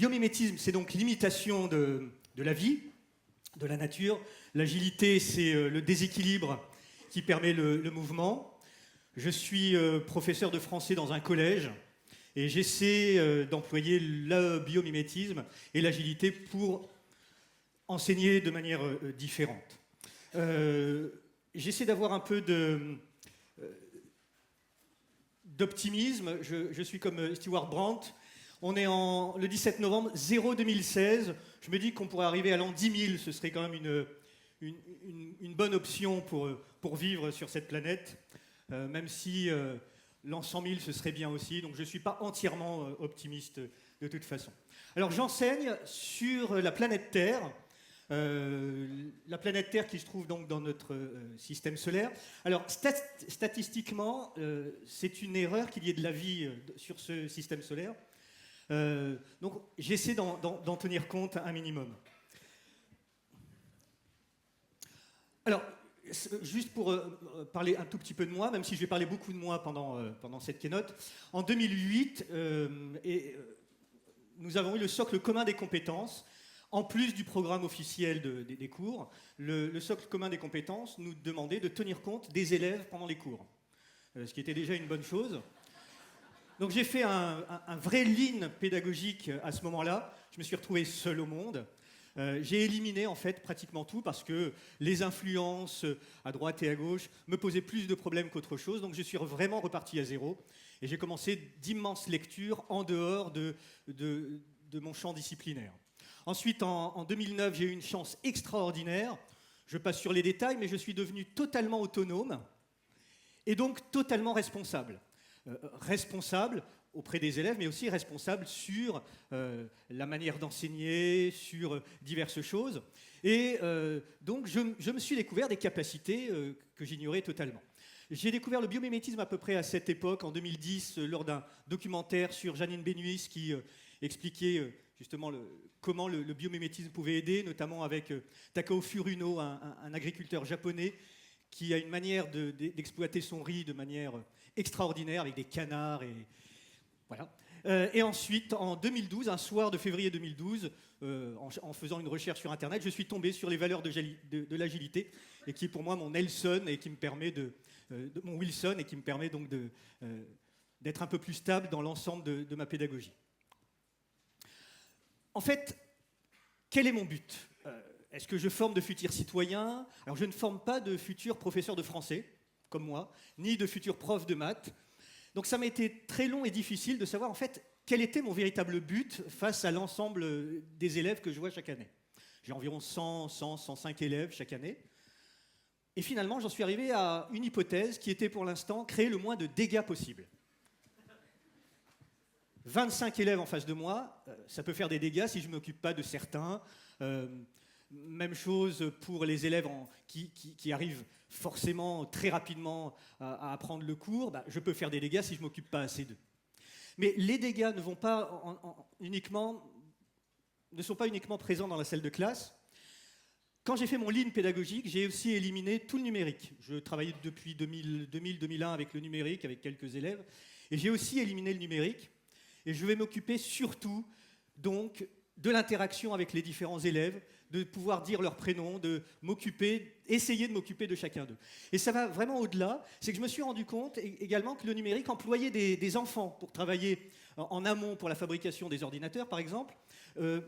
biomimétisme, c'est donc l'imitation de la vie, de la nature. L'agilité, c'est le déséquilibre qui permet le mouvement. Je suis professeur de français dans un collège et j'essaie d'employer le biomimétisme et l'agilité pour enseigner de manière différente. J'essaie d'avoir un peu d'optimisme. Je suis comme Stewart Brand. On est le 17 novembre 2016. Je me dis qu'on pourrait arriver à l'an 10 000. Ce serait quand même une bonne option pour vivre sur cette planète. Même si l'an 100 000, ce serait bien aussi. Donc je ne suis pas entièrement optimiste de toute façon. Alors j'enseigne sur la planète Terre. La planète Terre qui se trouve donc dans notre système solaire. Alors statistiquement, c'est une erreur qu'il y ait de la vie sur ce système solaire. Donc j'essaie d'en tenir compte un minimum. Alors, juste pour parler un tout petit peu de moi, même si je vais parler beaucoup de moi pendant cette keynote, en 2008, nous avons eu le socle commun des compétences. En plus du programme officiel des cours, le socle commun des compétences nous demandait de tenir compte des élèves pendant les cours, ce qui était déjà une bonne chose. Donc j'ai fait un vrai lean pédagogique à ce moment-là. Je me suis retrouvé seul au monde. J'ai éliminé en fait pratiquement tout parce que les influences à droite et à gauche me posaient plus de problèmes qu'autre chose. Donc je suis vraiment reparti à zéro et j'ai commencé d'immenses lectures en dehors de mon champ disciplinaire. Ensuite, en 2009, j'ai eu une chance extraordinaire. Je passe sur les détails, mais je suis devenu totalement autonome et donc totalement responsable. Responsable auprès des élèves, mais aussi responsable sur la manière d'enseigner, sur diverses choses. Et donc, je me suis découvert des capacités que j'ignorais totalement. J'ai découvert le biomimétisme à peu près à cette époque, en 2010, lors d'un documentaire sur Janine Benyus qui expliquait justement comment le biomimétisme pouvait aider, notamment avec Takao Furuno, un agriculteur japonais qui a une manière d'exploiter son riz de manière extraordinaire, avec des canards et voilà. Et ensuite, en 2012, un soir de février 2012, en faisant une recherche sur Internet, je suis tombé sur les valeurs de l'agilité, et qui est pour moi mon Nelson et qui me permet mon Wilson, et qui me permet donc d'être un peu plus stable dans l'ensemble de ma pédagogie. En fait, quel est mon but ? Est-ce que je forme de futurs citoyens ? Alors, je ne forme pas de futurs professeurs de français, comme moi, ni de futurs profs de maths. Donc, ça m'a été très long et difficile de savoir, en fait, quel était mon véritable but face à l'ensemble des élèves que je vois chaque année. J'ai environ 105 élèves chaque année. Et finalement, j'en suis arrivé à une hypothèse qui était, pour l'instant, créer le moins de dégâts possible. 25 élèves en face de moi, ça peut faire des dégâts si je ne m'occupe pas de certains. Même chose pour les élèves qui arrivent forcément très rapidement à apprendre le cours. Je peux faire des dégâts si je ne m'occupe pas assez d'eux. Mais les dégâts ne sont pas uniquement présents dans la salle de classe. Quand j'ai fait mon lean pédagogique, j'ai aussi éliminé tout le numérique. Je travaillais depuis 2000-2001 avec le numérique, avec quelques élèves. Et j'ai aussi éliminé le numérique. Et je vais m'occuper surtout donc de l'interaction avec les différents élèves, de pouvoir dire leur prénom, essayer de m'occuper de chacun d'eux. Et ça va vraiment au-delà, c'est que je me suis rendu compte également que le numérique employait des enfants pour travailler en amont pour la fabrication des ordinateurs, par exemple.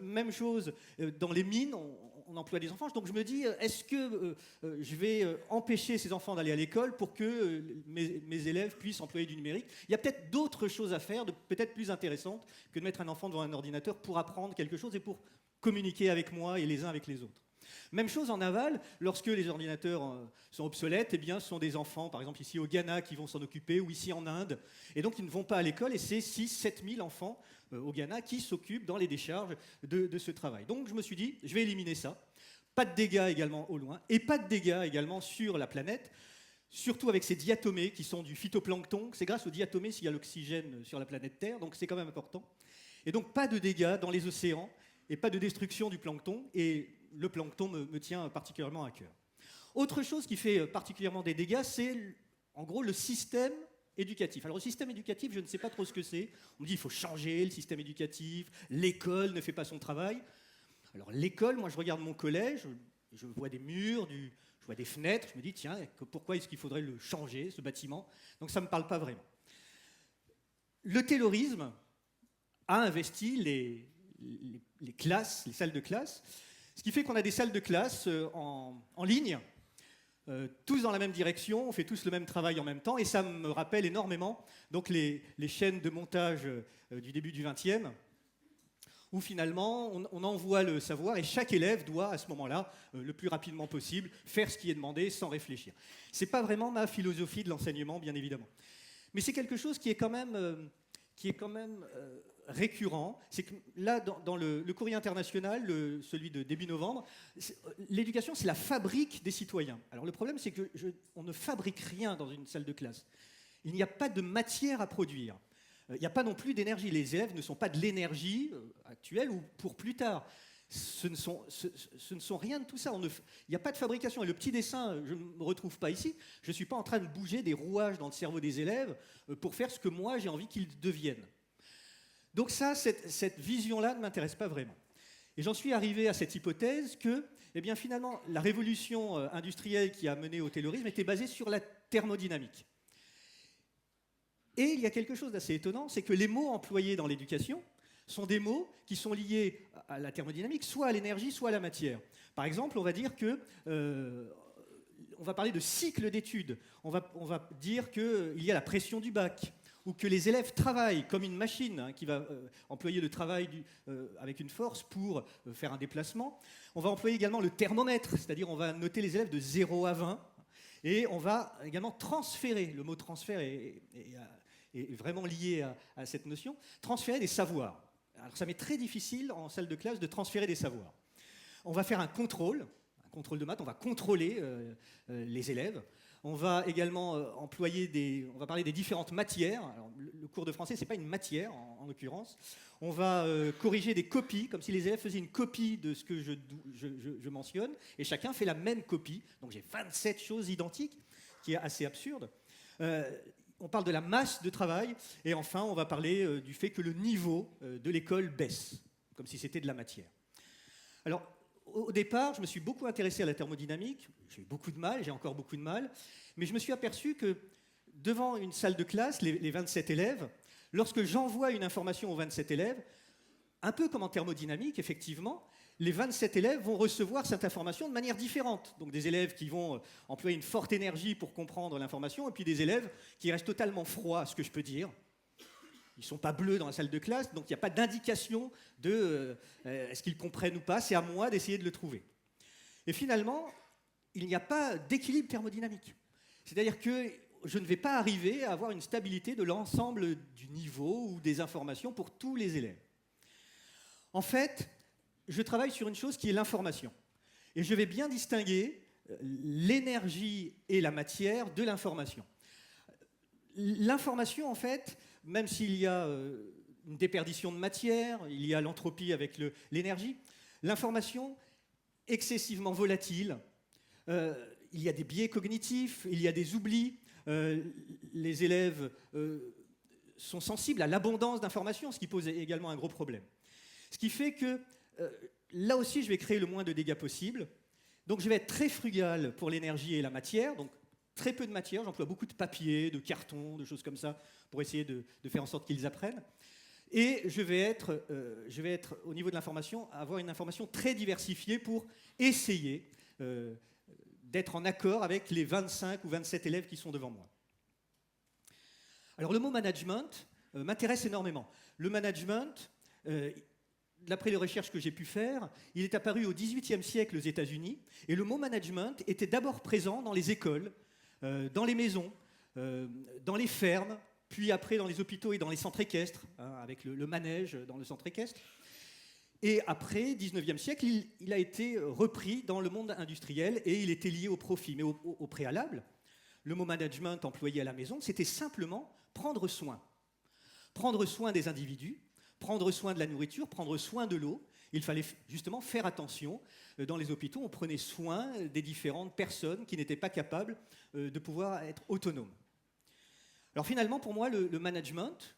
Même chose dans les mines, on emploie des enfants. Donc je me dis, est-ce que je vais empêcher ces enfants d'aller à l'école pour que mes élèves puissent employer du numérique ? Il y a peut-être d'autres choses à faire, peut-être plus intéressantes, que de mettre un enfant devant un ordinateur pour apprendre quelque chose et pour communiquer avec moi et les uns avec les autres. Même chose en aval, lorsque les ordinateurs sont obsolètes, eh bien, ce sont des enfants, par exemple ici au Ghana, qui vont s'en occuper, ou ici en Inde. Et donc, ils ne vont pas à l'école, et c'est 6-7 000 enfants au Ghana qui s'occupent dans les décharges de ce travail. Donc, je me suis dit, je vais éliminer ça. Pas de dégâts également au loin, et pas de dégâts également sur la planète, surtout avec ces diatomées qui sont du phytoplancton. C'est grâce aux diatomées s'il y a l'oxygène sur la planète Terre, donc c'est quand même important. Et donc, pas de dégâts dans les océans, et pas de destruction du plancton, et le plancton me tient particulièrement à cœur. Autre chose qui fait particulièrement des dégâts, c'est en gros le système éducatif. Alors, le système éducatif, je ne sais pas trop ce que c'est. On me dit qu'il faut changer le système éducatif, l'école ne fait pas son travail. Alors, l'école, moi, je regarde mon collège, je vois des murs, je vois des fenêtres, je me dis, tiens, pourquoi est-ce qu'il faudrait le changer, ce bâtiment? Donc, ça ne me parle pas vraiment. Le taylorisme a investi les classes, les salles de classe, ce qui fait qu'on a des salles de classe en ligne, tous dans la même direction, on fait tous le même travail en même temps, et ça me rappelle énormément donc les chaînes de montage du début du XXe, où finalement on envoie le savoir et chaque élève doit à ce moment-là, le plus rapidement possible, faire ce qui est demandé sans réfléchir. Ce n'est pas vraiment ma philosophie de l'enseignement, bien évidemment. Mais c'est quelque chose qui est quand même récurrent. C'est que là, dans le courrier international, celui de début novembre, l'éducation, c'est la fabrique des citoyens. Alors le problème, c'est qu'on ne fabrique rien dans une salle de classe. Il n'y a pas de matière à produire. Il n'y a pas non plus d'énergie. Les élèves ne sont pas de l'énergie actuelle ou pour plus tard. Ce ne sont rien de tout ça. Il n'y a pas de fabrication. Et le petit dessin, je ne me retrouve pas ici. Je ne suis pas en train de bouger des rouages dans le cerveau des élèves pour faire ce que moi j'ai envie qu'ils deviennent. Donc ça, cette vision-là ne m'intéresse pas vraiment. Et j'en suis arrivé à cette hypothèse que, eh bien, finalement, la révolution industrielle qui a mené au taylorisme était basée sur la thermodynamique. Et il y a quelque chose d'assez étonnant, c'est que les mots employés dans l'éducation sont des mots qui sont liés à la thermodynamique, soit à l'énergie, soit à la matière. Par exemple, on va dire que... on va parler de cycle d'études. On va dire qu'il y a la pression du bac, ou que les élèves travaillent comme une machine qui va employer le travail avec une force pour faire un déplacement. On va employer également le thermomètre, c'est-à-dire on va noter les élèves de 0 à 20, et on va également transférer, le mot transfert est vraiment lié à cette notion, transférer des savoirs. Alors ça m'est très difficile en salle de classe de transférer des savoirs. On va faire un contrôle de maths, on va contrôler les élèves. On va également on va parler des différentes matières. Alors, le cours de français, ce n'est pas une matière, en l'occurrence. On va corriger des copies, comme si les élèves faisaient une copie de ce que je mentionne, et chacun fait la même copie. Donc j'ai 27 choses identiques, qui est assez absurde. On parle de la masse de travail, et enfin, on va parler du fait que le niveau de l'école baisse, comme si c'était de la matière. Alors, au départ, je me suis beaucoup intéressé à la thermodynamique. J'ai eu beaucoup de mal, j'ai encore beaucoup de mal. Mais je me suis aperçu que devant une salle de classe, les 27 élèves, lorsque j'envoie une information aux 27 élèves, un peu comme en thermodynamique, effectivement, les 27 élèves vont recevoir cette information de manière différente. Donc des élèves qui vont employer une forte énergie pour comprendre l'information, et puis des élèves qui restent totalement froids, à ce que je peux dire. Ils ne sont pas bleus dans la salle de classe, donc il n'y a pas d'indication de est-ce qu'ils comprennent ou pas. C'est à moi d'essayer de le trouver. Et finalement, il n'y a pas d'équilibre thermodynamique. C'est-à-dire que je ne vais pas arriver à avoir une stabilité de l'ensemble du niveau ou des informations pour tous les élèves. En fait, je travaille sur une chose qui est l'information. Et je vais bien distinguer l'énergie et la matière de l'information. L'information, en fait, même s'il y a une déperdition de matière, il y a l'entropie avec l'énergie, l'information excessivement volatile, il y a des biais cognitifs, il y a des oublis, les élèves sont sensibles à l'abondance d'informations, ce qui pose également un gros problème. Ce qui fait que là aussi, je vais créer le moins de dégâts possible. Donc je vais être très frugal pour l'énergie et la matière, donc très peu de matière, j'emploie beaucoup de papier, de carton, de choses comme ça, pour essayer de faire en sorte qu'ils apprennent. Et je vais être au niveau de l'information, avoir une information très diversifiée pour essayer d'être en accord avec les 25 ou 27 élèves qui sont devant moi. Alors le mot management m'intéresse énormément. Le management, d'après les recherches que j'ai pu faire, il est apparu au XVIIIe siècle aux États-Unis, et le mot management était d'abord présent dans les écoles, dans les maisons, dans les fermes, puis après dans les hôpitaux et dans les centres équestres, avec le manège dans le centre équestre. Et après, 19e siècle, il a été repris dans le monde industriel et il était lié au profit. Mais au préalable, le mot management employé à la maison, c'était simplement prendre soin. Prendre soin des individus, prendre soin de la nourriture, prendre soin de l'eau. Il fallait justement faire attention. Dans les hôpitaux, on prenait soin des différentes personnes qui n'étaient pas capables de pouvoir être autonomes. Alors finalement, pour moi, le management,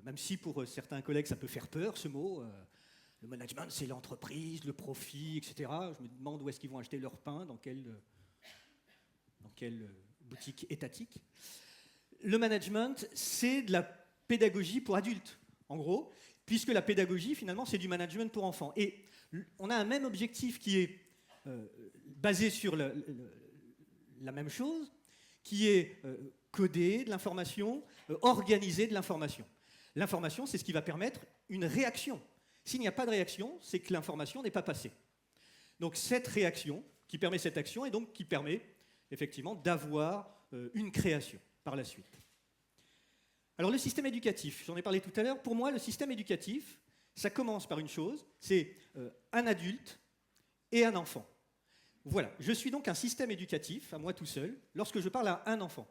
même si pour certains collègues ça peut faire peur ce mot, le management c'est l'entreprise, le profit, etc. Je me demande où est-ce qu'ils vont acheter leur pain, dans quelle boutique étatique. Le management, c'est de la pédagogie pour adultes, en gros, puisque la pédagogie, finalement, c'est du management pour enfants. Et on a un même objectif qui est basé sur la même chose, qui est coder de l'information, organiser de l'information. L'information, c'est ce qui va permettre une réaction. S'il n'y a pas de réaction, c'est que l'information n'est pas passée. Donc cette réaction qui permet cette action et donc qui permet effectivement d'avoir une création par la suite. Alors le système éducatif, j'en ai parlé tout à l'heure, pour moi le système éducatif, ça commence par une chose, c'est un adulte et un enfant. Voilà, je suis donc un système éducatif, à moi tout seul, lorsque je parle à un enfant.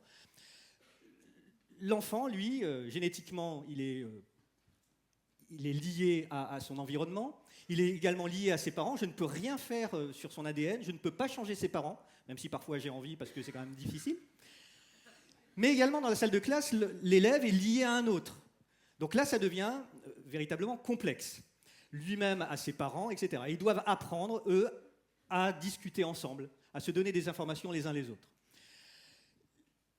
L'enfant, lui, génétiquement, il est lié à son environnement, il est également lié à ses parents, je ne peux rien faire sur son ADN, je ne peux pas changer ses parents, même si parfois j'ai envie parce que c'est quand même difficile. Mais également dans la salle de classe, l'élève est lié à un autre. Donc là, ça devient véritablement complexe. Lui-même a ses parents, etc. Ils doivent apprendre, eux, à discuter ensemble, à se donner des informations les uns les autres.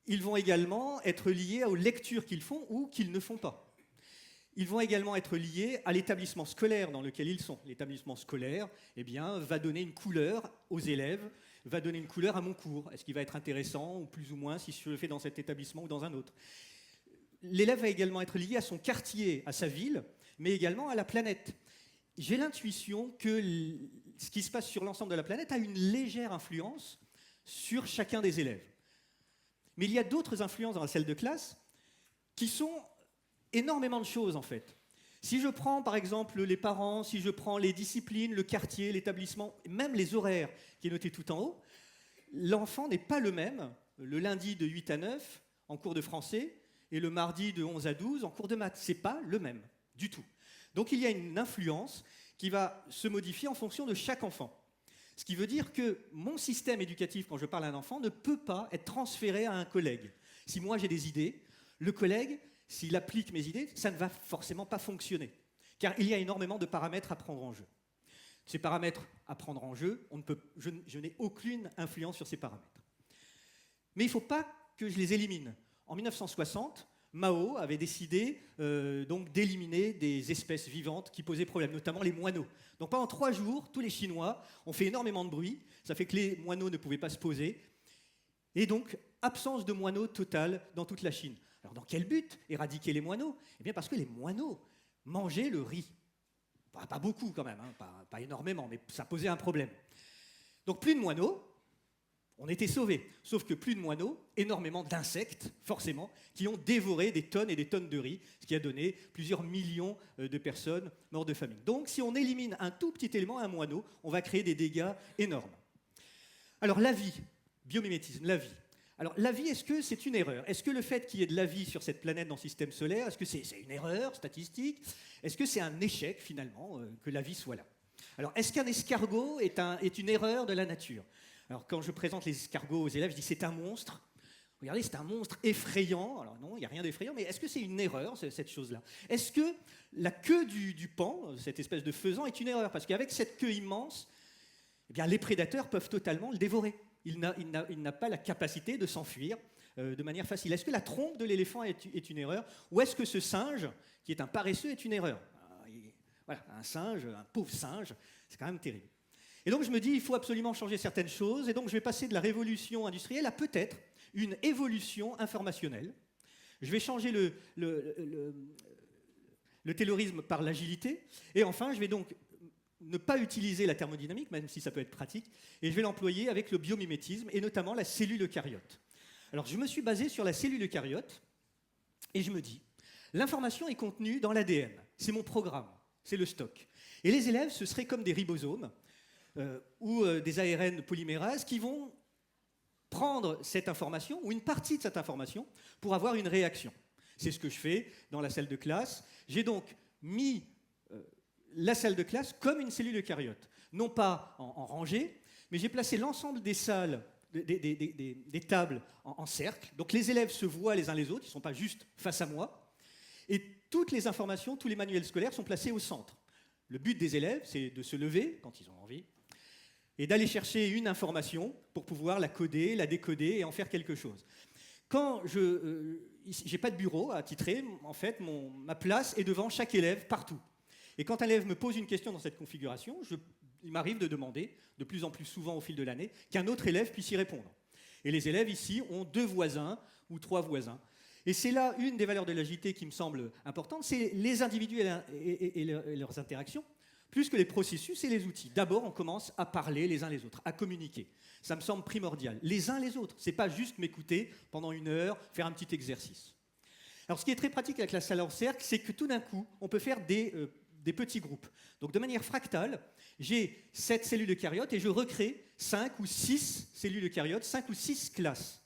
Ils vont également être liés aux lectures qu'ils font ou qu'ils ne font pas. Ils vont également être liés à l'établissement scolaire dans lequel ils sont. L'établissement scolaire, eh bien, va donner une couleur aux élèves, va donner une couleur à mon cours. Est-ce qu'il va être intéressant ou plus ou moins si je le fais dans cet établissement ou dans un autre? L'élève va également être lié à son quartier, à sa ville, mais également à la planète. J'ai l'intuition que ce qui se passe sur l'ensemble de la planète a une légère influence sur chacun des élèves. Mais il y a d'autres influences dans la salle de classe qui sont énormément de choses en fait. Si je prends par exemple les parents, si je prends les disciplines, le quartier, l'établissement, même les horaires qui est noté tout en haut, l'enfant n'est pas le même le lundi de 8 à 9 en cours de français et le mardi de 11 à 12 en cours de maths. C'est pas le même du tout. Donc il y a une influence qui va se modifier en fonction de chaque enfant. Ce qui veut dire que mon système éducatif, quand je parle à un enfant, ne peut pas être transféré à un collègue. Si moi j'ai des idées, le collègue, s'il applique mes idées, ça ne va forcément pas fonctionner. Car il y a énormément de paramètres à prendre en jeu. Ces paramètres à prendre en jeu, je n'ai aucune influence sur ces paramètres. Mais il ne faut pas que je les élimine. En 1960, Mao avait décidé donc d'éliminer des espèces vivantes qui posaient problème, notamment les moineaux. Donc pendant 3 jours, tous les Chinois ont fait énormément de bruit, ça fait que les moineaux ne pouvaient pas se poser, et donc absence de moineaux totale dans toute la Chine. Alors dans quel but éradiquer les moineaux? Eh bien parce que les moineaux mangeaient le riz. Pas beaucoup quand même, hein, pas énormément, mais ça posait un problème. Donc plus de moineaux, on était sauvés. Sauf que plus de moineaux, énormément d'insectes, forcément, qui ont dévoré des tonnes et des tonnes de riz, ce qui a donné plusieurs millions de personnes mortes de famine. Donc si on élimine un tout petit élément, un moineau, on va créer des dégâts énormes. Alors la vie, biomimétisme, la vie. Alors la vie, est-ce que c'est une erreur? Est-ce que le fait qu'il y ait de la vie sur cette planète dans le système solaire, est-ce que c'est une erreur statistique? Est-ce que c'est un échec finalement que la vie soit là? Alors est-ce qu'un escargot est une erreur de la nature? Alors quand je présente les escargots aux élèves, je dis c'est un monstre. Regardez, c'est un monstre effrayant. Alors non, il n'y a rien d'effrayant, mais est-ce que c'est une erreur, cette chose-là? Est-ce que la queue du paon, cette espèce de faisan, est une erreur? Parce qu'avec cette queue immense, eh bien, les prédateurs peuvent totalement le dévorer. Il n'a pas la capacité de s'enfuir de manière facile. Est-ce que la trompe de l'éléphant est une erreur? Ou est-ce que ce singe, qui est un paresseux, est une erreur? Voilà, un singe, un pauvre singe, c'est quand même terrible. Et donc je me dis, il faut absolument changer certaines choses, et donc je vais passer de la révolution industrielle à peut-être une évolution informationnelle. Je vais changer le taylorisme par l'agilité, et enfin je vais donc ne pas utiliser la thermodynamique, même si ça peut être pratique, et je vais l'employer avec le biomimétisme, et notamment la cellule eucaryote. Alors je me suis basé sur la cellule eucaryote, et je me dis, l'information est contenue dans l'ADN, c'est mon programme, c'est le stock. Et les élèves, ce seraient comme des ribosomes, ou des ARN polymérases qui vont prendre cette information, ou une partie de cette information, pour avoir une réaction. C'est ce que je fais dans la salle de classe. J'ai donc mis la salle de classe comme une cellule eucaryote. Non pas en rangée, mais j'ai placé l'ensemble des salles des tables en cercle. Donc les élèves se voient les uns les autres, ils ne sont pas juste face à moi. Et toutes les informations, tous les manuels scolaires sont placés au centre. Le but des élèves, c'est de se lever, quand ils ont envie, et d'aller chercher une information pour pouvoir la coder, la décoder et en faire quelque chose. Quand je n'ai pas de bureau à attitrer, en fait, ma place est devant chaque élève partout. Et quand un élève me pose une question dans cette configuration, il m'arrive de demander, de plus en plus souvent au fil de l'année, qu'un autre élève puisse y répondre. Et les élèves ici ont 2 voisins ou 3 voisins. Et c'est là une des valeurs de l'agilité qui me semble importante, c'est les individus et leurs interactions, plus que les processus et les outils. D'abord, on commence à parler les uns les autres, à communiquer. Ça me semble primordial. Les uns les autres, c'est pas juste m'écouter pendant 1 heure, faire un petit exercice. Alors, ce qui est très pratique avec la salle en cercle, c'est que tout d'un coup, on peut faire des petits groupes. Donc, de manière fractale, j'ai 7 cellules eucaryotes et je recrée 5 ou 6 cellules eucaryotes, 5 ou 6 classes,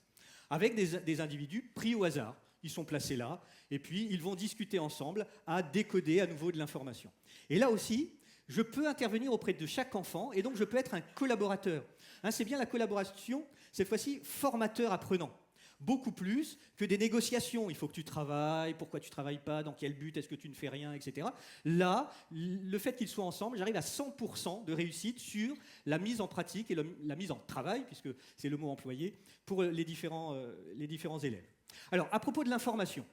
avec des individus pris au hasard. Ils sont placés là, et puis ils vont discuter ensemble à décoder à nouveau de l'information. Et là aussi, je peux intervenir auprès de chaque enfant, et donc je peux être un collaborateur. C'est bien la collaboration, cette fois-ci, formateur-apprenant. Beaucoup plus que des négociations. Il faut que tu travailles, pourquoi tu ne travailles pas, dans quel but, est-ce que tu ne fais rien, etc. Là, le fait qu'ils soient ensemble, j'arrive à 100% de réussite sur la mise en pratique et la mise en travail, puisque c'est le mot employé, pour les différents élèves. Alors, à propos de l'information,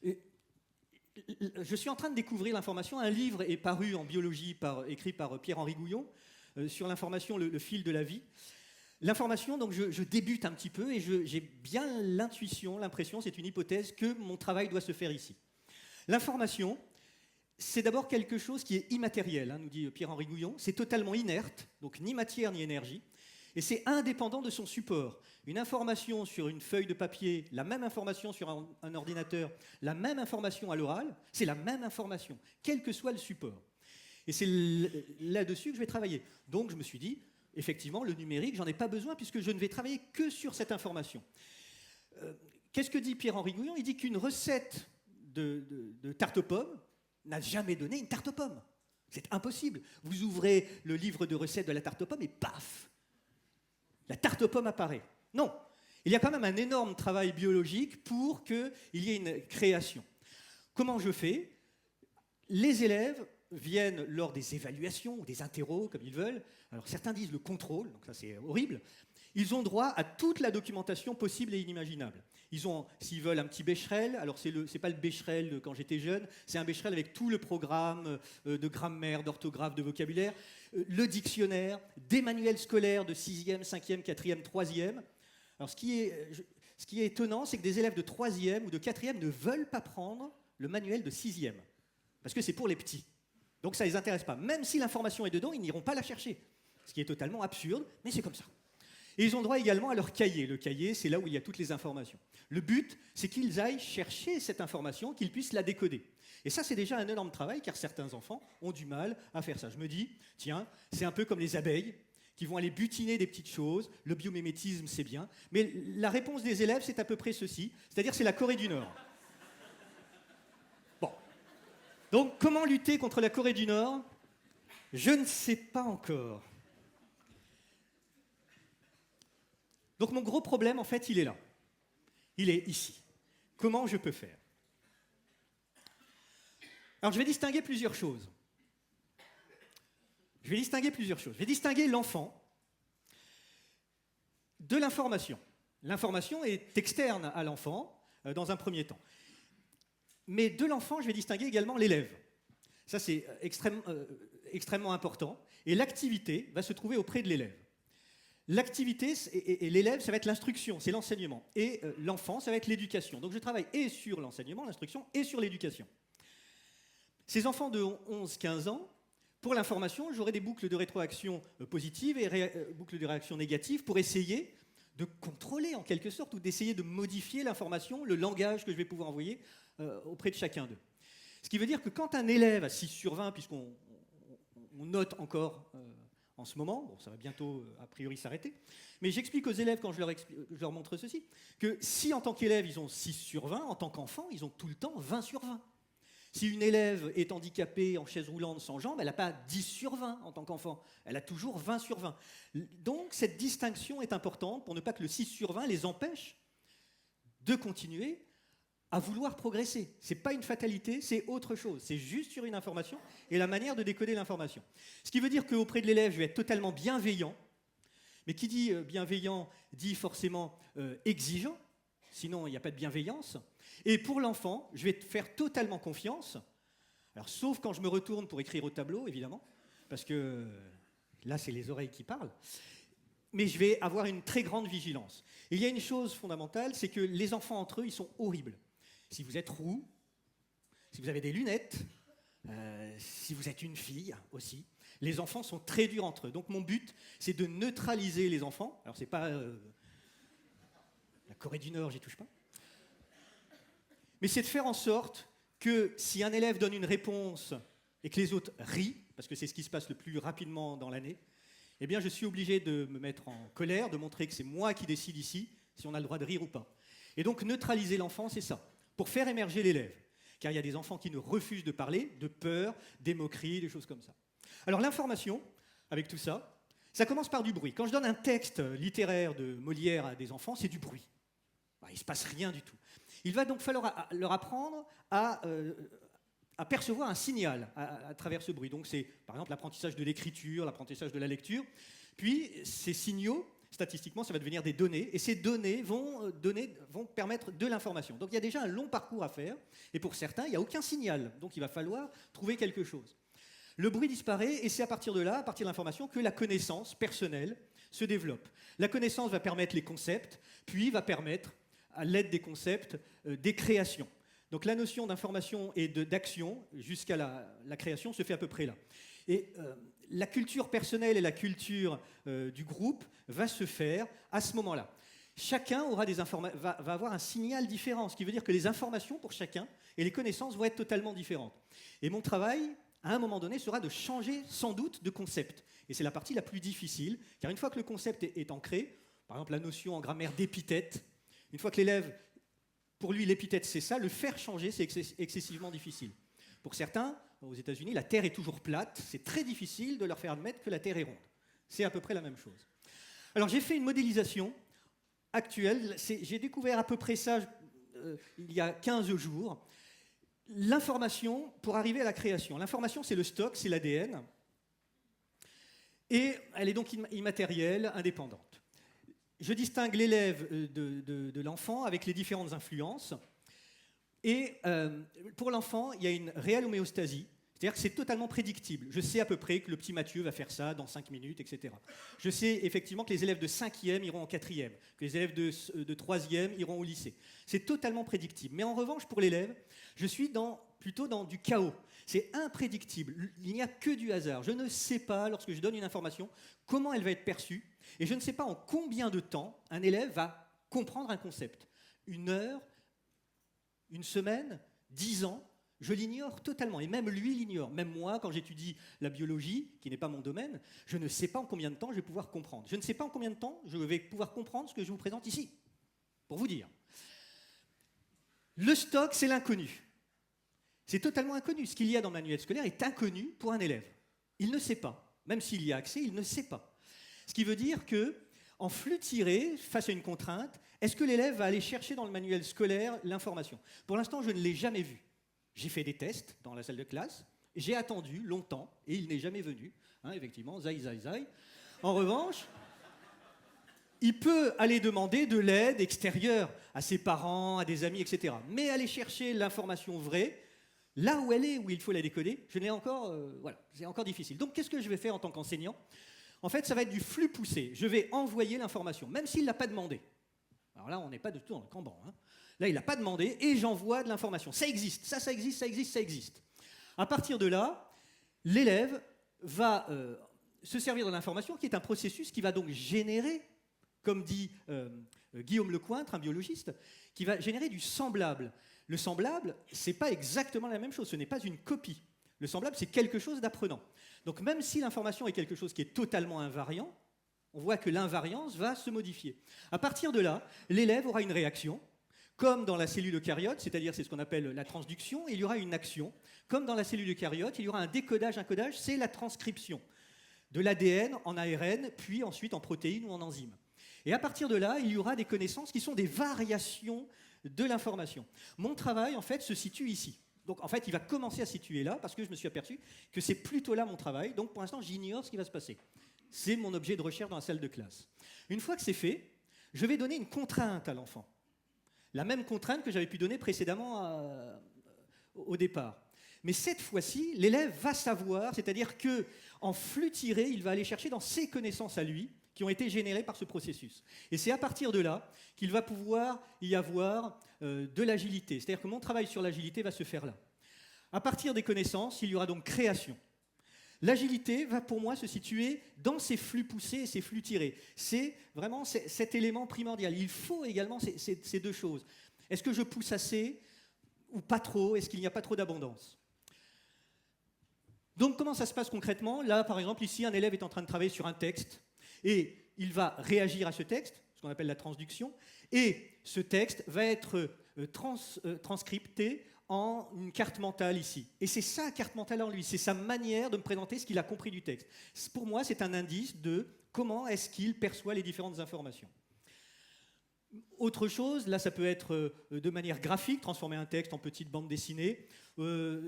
je suis en train de découvrir l'information. Un livre est paru en biologie, écrit par Pierre-Henri Gouillon, sur l'information, le fil de la vie. L'information, donc je débute un petit peu et j'ai bien l'intuition, l'impression, c'est une hypothèse, que mon travail doit se faire ici. L'information, c'est d'abord quelque chose qui est immatériel, nous dit Pierre-Henri Gouillon. C'est totalement inerte, donc ni matière ni énergie. Et c'est indépendant de son support. Une information sur une feuille de papier, la même information sur un ordinateur, la même information à l'oral, c'est la même information, quel que soit le support. Et c'est là-dessus que je vais travailler. Donc je me suis dit, effectivement, le numérique, j'en ai pas besoin puisque je ne vais travailler que sur cette information. Qu'est-ce que dit Pierre-Henri Gouillon? Il dit qu'une recette de tarte aux pommes n'a jamais donné une tarte aux pommes. C'est impossible. Vous ouvrez le livre de recettes de la tarte aux pommes et paf, la tarte aux pommes apparaît. Non, il y a quand même un énorme travail biologique pour qu'il y ait une création. Comment je fais? Les élèves viennent lors des évaluations ou des interros, comme ils veulent. Alors certains disent le contrôle, donc ça c'est horrible. Ils ont droit à toute la documentation possible et inimaginable. Ils ont, s'ils veulent, un petit Becherel. Alors c'est pas le Becherel de quand j'étais jeune, c'est un Becherel avec tout le programme de grammaire, d'orthographe, de vocabulaire, le dictionnaire, des manuels scolaires de 6e, 5e, 4e, 3e. Alors ce qui est étonnant, c'est que des élèves de 3e ou de 4e ne veulent pas prendre le manuel de 6e, parce que c'est pour les petits. Donc ça ne les intéresse pas. Même si l'information est dedans, ils n'iront pas la chercher. Ce qui est totalement absurde, mais c'est comme ça. Et ils ont droit également à leur cahier. Le cahier, c'est là où il y a toutes les informations. Le but, c'est qu'ils aillent chercher cette information, qu'ils puissent la décoder. Et ça, c'est déjà un énorme travail, car certains enfants ont du mal à faire ça. Je me dis, tiens, c'est un peu comme les abeilles, qui vont aller butiner des petites choses. Le biomimétisme, c'est bien. Mais la réponse des élèves, c'est à peu près ceci. C'est-à-dire, c'est la Corée du Nord. Bon. Donc, comment lutter contre la Corée du Nord? Je ne sais pas encore. Donc, mon gros problème, en fait, il est là. Il est ici. Comment je peux faire? Alors, je vais distinguer plusieurs choses. Je vais distinguer l'enfant de l'information. L'information est externe à l'enfant, dans un premier temps. Mais de l'enfant, je vais distinguer également l'élève. Ça, c'est extrêmement important. Et l'activité va se trouver auprès de l'élève. L'activité et l'élève, ça va être l'instruction, c'est l'enseignement. Et l'enfant, ça va être l'éducation. Donc je travaille et sur l'enseignement, l'instruction, et sur l'éducation. Ces enfants de 11-15 ans, pour l'information, j'aurai des boucles de rétroaction positives et boucles de réaction négatives pour essayer de contrôler en quelque sorte ou d'essayer de modifier l'information, le langage que je vais pouvoir envoyer auprès de chacun d'eux. Ce qui veut dire que quand un élève a 6 sur 20, puisqu'on note encore en ce moment, bon, ça va bientôt a priori s'arrêter, mais j'explique aux élèves quand je leur montre ceci, que si en tant qu'élève ils ont 6 sur 20, en tant qu'enfant ils ont tout le temps 20 sur 20. Si une élève est handicapée en chaise roulante sans jambes, elle n'a pas 10 sur 20 en tant qu'enfant, elle a toujours 20 sur 20. Donc cette distinction est importante pour ne pas que le 6 sur 20 les empêche de continuer à vouloir progresser. Ce n'est pas une fatalité, c'est autre chose. C'est juste sur une information et la manière de décoder l'information. Ce qui veut dire qu'auprès de l'élève, je vais être totalement bienveillant. Mais qui dit bienveillant dit forcément exigeant, sinon il n'y a pas de bienveillance. Et pour l'enfant, je vais te faire totalement confiance, alors, sauf quand je me retourne pour écrire au tableau, évidemment, parce que là, c'est les oreilles qui parlent. Mais je vais avoir une très grande vigilance. Et il y a une chose fondamentale, c'est que les enfants entre eux, ils sont horribles. Si vous êtes roux, si vous avez des lunettes, si vous êtes une fille aussi, les enfants sont très durs entre eux. Donc mon but, c'est de neutraliser les enfants. Alors c'est pas la Corée du Nord, j'y touche pas. Mais c'est de faire en sorte que si un élève donne une réponse et que les autres rient, parce que c'est ce qui se passe le plus rapidement dans l'année, eh bien je suis obligé de me mettre en colère, de montrer que c'est moi qui décide ici si on a le droit de rire ou pas. Et donc neutraliser l'enfant, c'est ça, pour faire émerger l'élève. Car il y a des enfants qui ne refusent de parler, de peur, des moqueries, des choses comme ça. Alors l'information, avec tout ça, ça commence par du bruit. Quand je donne un texte littéraire de Molière à des enfants, c'est du bruit. Il ne se passe rien du tout. Il va donc falloir leur apprendre à percevoir un signal à travers ce bruit. Donc c'est par exemple l'apprentissage de l'écriture, l'apprentissage de la lecture. Puis ces signaux, statistiquement, ça va devenir des données, et ces données vont permettre de l'information. Donc il y a déjà un long parcours à faire, et pour certains, il n'y a aucun signal. Donc il va falloir trouver quelque chose. Le bruit disparaît, et c'est à partir de là, à partir de l'information, que la connaissance personnelle se développe. La connaissance va permettre les concepts, puis va permettre, à l'aide des concepts, des créations. Donc la notion d'information et d'action, jusqu'à la création, se fait à peu près là. Et la culture personnelle et la culture du groupe va se faire à ce moment-là. Chacun aura va avoir un signal différent, ce qui veut dire que les informations pour chacun et les connaissances vont être totalement différentes. Et mon travail, à un moment donné, sera de changer sans doute de concept. Et c'est la partie la plus difficile, car une fois que le concept est ancré, par exemple la notion en grammaire d'épithète, une fois que l'élève, pour lui l'épithète c'est ça, le faire changer c'est excessivement difficile. Pour certains, aux États-Unis, la Terre est toujours plate, c'est très difficile de leur faire admettre que la Terre est ronde. C'est à peu près la même chose. Alors j'ai fait une modélisation actuelle, j'ai découvert à peu près ça il y a 15 jours. L'information pour arriver à la création. L'information c'est le stock, c'est l'ADN, et elle est donc immatérielle, indépendante. Je distingue l'élève de l'enfant avec les différentes influences. Et pour l'enfant, il y a une réelle homéostasie, c'est-à-dire que c'est totalement prédictible. Je sais à peu près que le petit Mathieu va faire ça dans 5 minutes, etc. Je sais effectivement que les élèves de 5e iront en 4e, que les élèves de 3e iront au lycée. C'est totalement prédictible. Mais en revanche, pour l'élève, je suis plutôt dans du chaos. C'est imprédictible. Il n'y a que du hasard. Je ne sais pas, lorsque je donne une information, comment elle va être perçue. Et je ne sais pas en combien de temps un élève va comprendre un concept. 1 heure, 1 semaine, 10 ans, je l'ignore totalement. Et même lui l'ignore. Même moi, quand j'étudie la biologie, qui n'est pas mon domaine, je ne sais pas en combien de temps je vais pouvoir comprendre. Je ne sais pas en combien de temps je vais pouvoir comprendre ce que je vous présente ici. Pour vous dire. Le stock, c'est l'inconnu. C'est totalement inconnu. Ce qu'il y a dans le manuel scolaire est inconnu pour un élève. Il ne sait pas. Même s'il y a accès, il ne sait pas. Ce qui veut dire qu'en flux tiré, face à une contrainte, est-ce que l'élève va aller chercher dans le manuel scolaire l'information? Pour l'instant, je ne l'ai jamais vu. J'ai fait des tests dans la salle de classe, j'ai attendu longtemps, et il n'est jamais venu. Effectivement, zai. En revanche, il peut aller demander de l'aide extérieure à ses parents, à des amis, etc. Mais aller chercher l'information vraie, là où elle est, où il faut la décoder, c'est encore difficile. Donc qu'est-ce que je vais faire en tant qu'enseignant? En fait, ça va être du flux poussé. Je vais envoyer l'information, même s'il ne l'a pas demandé. Alors là, on n'est pas du tout dans le Kanban. Là, il n'a pas demandé et j'envoie de l'information. Ça existe, ça existe, ça existe, ça existe. À partir de là, l'élève va se servir de l'information, qui est un processus qui va donc générer, comme dit Guillaume Lecointre, un biologiste, qui va générer du semblable. Le semblable, ce n'est pas exactement la même chose, ce n'est pas une copie. Le semblable, c'est quelque chose d'apprenant. Donc même si l'information est quelque chose qui est totalement invariant, on voit que l'invariance va se modifier. À partir de là, l'élève aura une réaction. Comme dans la cellule eucaryote, c'est-à-dire c'est ce qu'on appelle la transduction, il y aura une action. Comme dans la cellule eucaryote, il y aura un décodage, un codage, c'est la transcription de l'ADN en ARN, puis ensuite en protéines ou en enzymes. Et à partir de là, il y aura des connaissances qui sont des variations de l'information. Mon travail, en fait, se situe ici. Donc, en fait, il va commencer à se situer là, parce que je me suis aperçu que c'est plutôt là mon travail. Donc, pour l'instant, j'ignore ce qui va se passer. C'est mon objet de recherche dans la salle de classe. Une fois que c'est fait, je vais donner une contrainte à l'enfant. La même contrainte que j'avais pu donner précédemment au départ. Mais cette fois-ci, l'élève va savoir, c'est-à-dire qu'en flux tiré, il va aller chercher dans ses connaissances à lui, qui ont été générées par ce processus. Et c'est à partir de là qu'il va pouvoir y avoir de l'agilité. C'est-à-dire que mon travail sur l'agilité va se faire là. À partir des connaissances, il y aura donc création. L'agilité va pour moi se situer dans ces flux poussés et ces flux tirés. C'est vraiment cet élément primordial. Il faut également ces deux choses. Est-ce que je pousse assez ou pas trop? Est-ce qu'il n'y a pas trop d'abondance? Donc comment ça se passe concrètement? Là, par exemple, ici, un élève est en train de travailler sur un texte et il va réagir à ce texte, ce qu'on appelle la transduction, et ce texte va être transcripté en une carte mentale ici. Et c'est sa carte mentale en lui, c'est sa manière de me présenter ce qu'il a compris du texte. Pour moi, c'est un indice de comment est-ce qu'il perçoit les différentes informations. Autre chose, là ça peut être de manière graphique, transformer un texte en petite bande dessinée,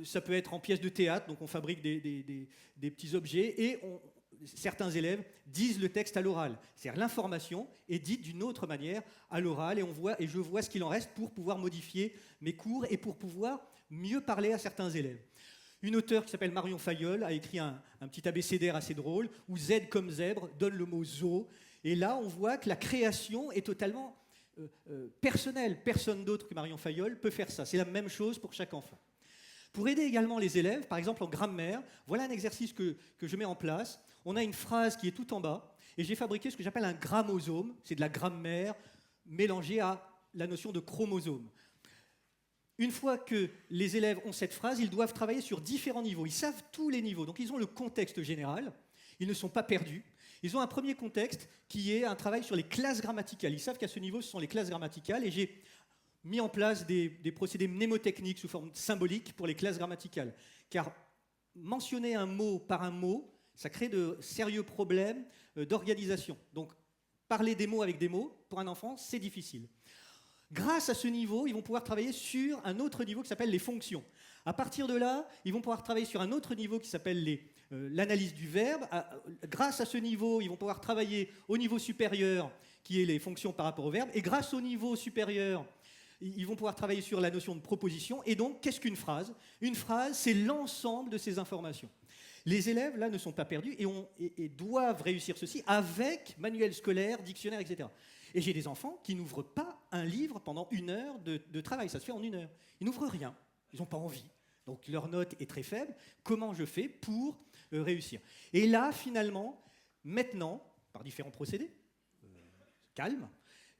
ça peut être en pièce de théâtre, donc on fabrique des petits objets et certains élèves disent le texte à l'oral. C'est-à-dire l'information est dite d'une autre manière à l'oral et je vois ce qu'il en reste pour pouvoir modifier mes cours et pour pouvoir mieux parler à certains élèves. Une auteure qui s'appelle Marion Fayolle a écrit un petit abécédaire assez drôle où Z comme zèbre donne le mot zoo. Et là, on voit que la création est totalement personnelle. Personne d'autre que Marion Fayolle peut faire ça. C'est la même chose pour chaque enfant. Pour aider également les élèves, par exemple en grammaire, voilà un exercice que je mets en place. On a une phrase qui est tout en bas et j'ai fabriqué ce que j'appelle un grammosome. C'est de la grammaire mélangée à la notion de chromosome. Une fois que les élèves ont cette phrase, ils doivent travailler sur différents niveaux. Ils savent tous les niveaux. Donc ils ont le contexte général. Ils ne sont pas perdus. Ils ont un premier contexte qui est un travail sur les classes grammaticales. Ils savent qu'à ce niveau, ce sont les classes grammaticales et j'ai mis en place des procédés mnémotechniques sous forme symbolique pour les classes grammaticales. Car mentionner un mot par un mot, ça crée de sérieux problèmes d'organisation. Donc, parler des mots avec des mots, pour un enfant, c'est difficile. Grâce à ce niveau, ils vont pouvoir travailler sur un autre niveau qui s'appelle les fonctions. À partir de là, ils vont pouvoir travailler sur un autre niveau qui s'appelle l'analyse du verbe. Grâce à ce niveau, ils vont pouvoir travailler au niveau supérieur, qui est les fonctions par rapport au verbe. Et grâce au niveau supérieur, ils vont pouvoir travailler sur la notion de proposition. Et donc, qu'est-ce qu'une phrase? Une phrase, c'est l'ensemble de ces informations. Les élèves, là, ne sont pas perdus et doivent réussir ceci avec manuel scolaire, dictionnaire, etc. Et j'ai des enfants qui n'ouvrent pas un livre pendant 1 heure de travail. Ça se fait en 1 heure. Ils n'ouvrent rien. Ils n'ont pas envie. Donc leur note est très faible. Comment je fais pour réussir? Et là, finalement, maintenant, par différents procédés, calme,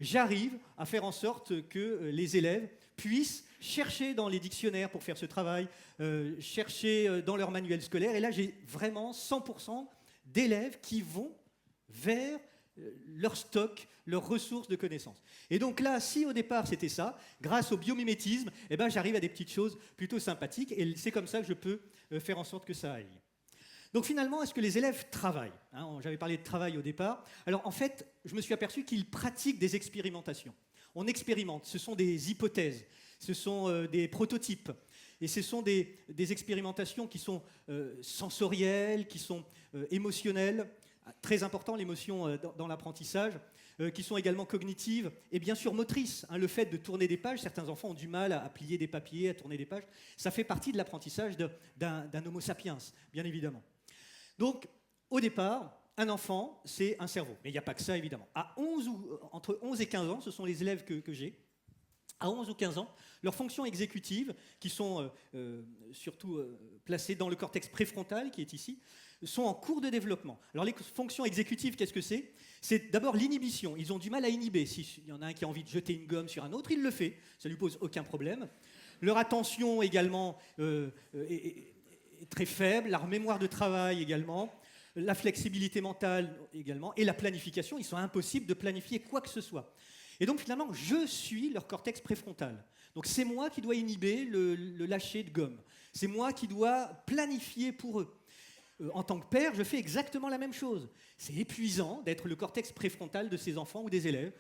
j'arrive à faire en sorte que les élèves puissent chercher dans les dictionnaires pour faire ce travail, chercher dans leur manuel scolaire. Et là, j'ai vraiment 100% d'élèves qui vont vers leur stock, leurs ressources de connaissances. Et donc là, si au départ c'était ça, grâce au biomimétisme, eh ben, j'arrive à des petites choses plutôt sympathiques et c'est comme ça que je peux faire en sorte que ça aille. Donc finalement, est-ce que les élèves travaillent? J'avais parlé de travail au départ. Alors en fait, je me suis aperçu qu'ils pratiquent des expérimentations. On expérimente, ce sont des hypothèses, ce sont des prototypes. Et ce sont des expérimentations qui sont sensorielles, qui sont émotionnelles. Très important, l'émotion dans l'apprentissage, qui sont également cognitives et bien sûr motrices. Le fait de tourner des pages, certains enfants ont du mal à plier des papiers, à tourner des pages. Ça fait partie de l'apprentissage d'un homo sapiens, bien évidemment. Donc, au départ, un enfant, c'est un cerveau. Mais il n'y a pas que ça, évidemment. Entre 11 et 15 ans, ce sont les élèves que j'ai. À 11 ou 15 ans, leurs fonctions exécutives, qui sont surtout placées dans le cortex préfrontal, qui est ici, sont en cours de développement. Alors les fonctions exécutives, qu'est-ce que c'est? C'est d'abord l'inhibition. Ils ont du mal à inhiber. S'il y en a un qui a envie de jeter une gomme sur un autre, il le fait. Ça ne lui pose aucun problème. Leur attention également est très faible. Leur mémoire de travail également. La flexibilité mentale également. Et la planification, ils sont impossibles de planifier quoi que ce soit. Et donc finalement, je suis leur cortex préfrontal. Donc c'est moi qui dois inhiber le lâcher de gomme. C'est moi qui dois planifier pour eux. En tant que père, je fais exactement la même chose. C'est épuisant d'être le cortex préfrontal de ses enfants ou des élèves,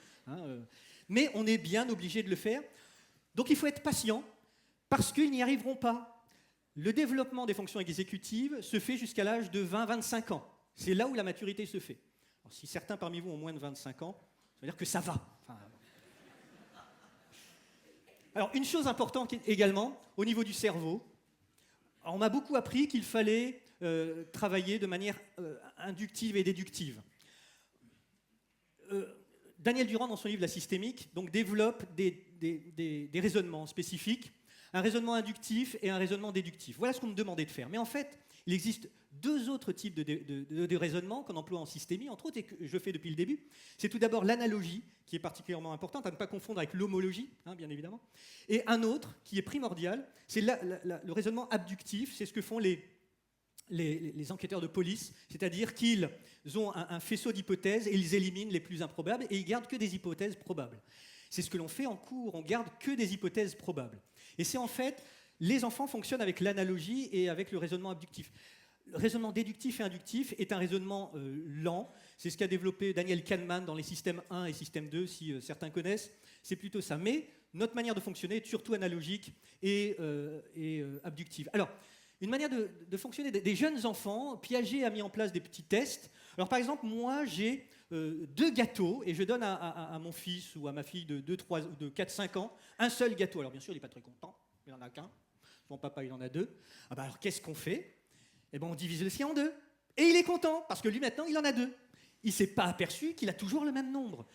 mais on est bien obligé de le faire. Donc il faut être patient, parce qu'ils n'y arriveront pas. Le développement des fonctions exécutives se fait jusqu'à l'âge de 20-25 ans. C'est là où la maturité se fait. Alors, si certains parmi vous ont moins de 25 ans, ça veut dire que ça va. Alors, une chose importante également, au niveau du cerveau, on m'a beaucoup appris qu'il fallait travailler de manière inductive et déductive. Daniel Durand, dans son livre La systémique, donc, développe des raisonnements spécifiques, un raisonnement inductif et un raisonnement déductif. Voilà ce qu'on me demandait de faire. Mais en fait, il existe deux autres types de raisonnements qu'on emploie en systémie, entre autres, et que je fais depuis le début. C'est tout d'abord l'analogie, qui est particulièrement importante, à ne pas confondre avec l'homologie, bien évidemment. Et un autre, qui est primordial, c'est le raisonnement abductif. C'est ce que font les enquêteurs de police, c'est-à-dire qu'ils ont un faisceau d'hypothèses et ils éliminent les plus improbables et ils gardent que des hypothèses probables. C'est ce que l'on fait en cours, on garde que des hypothèses probables. Et c'est en fait, les enfants fonctionnent avec l'analogie et avec le raisonnement abductif. Le raisonnement déductif et inductif est un raisonnement lent. C'est ce qu'a développé Daniel Kahneman dans les systèmes 1 et système 2, si certains connaissent. C'est plutôt ça. Mais notre manière de fonctionner est surtout analogique et abductive. Alors, une manière de fonctionner des jeunes enfants, Piaget a mis en place des petits tests. Alors, par exemple, moi, j'ai 2 gâteaux et je donne à mon fils ou à ma fille de 4-5 ans un seul gâteau. Alors, bien sûr, il n'est pas très content, il n'en a qu'un. Son papa, il en a 2. Alors, qu'est-ce qu'on fait ? Eh bien, on divise le sien en 2. Et il est content, parce que lui, maintenant, il en a 2. Il ne s'est pas aperçu qu'il a toujours le même nombre.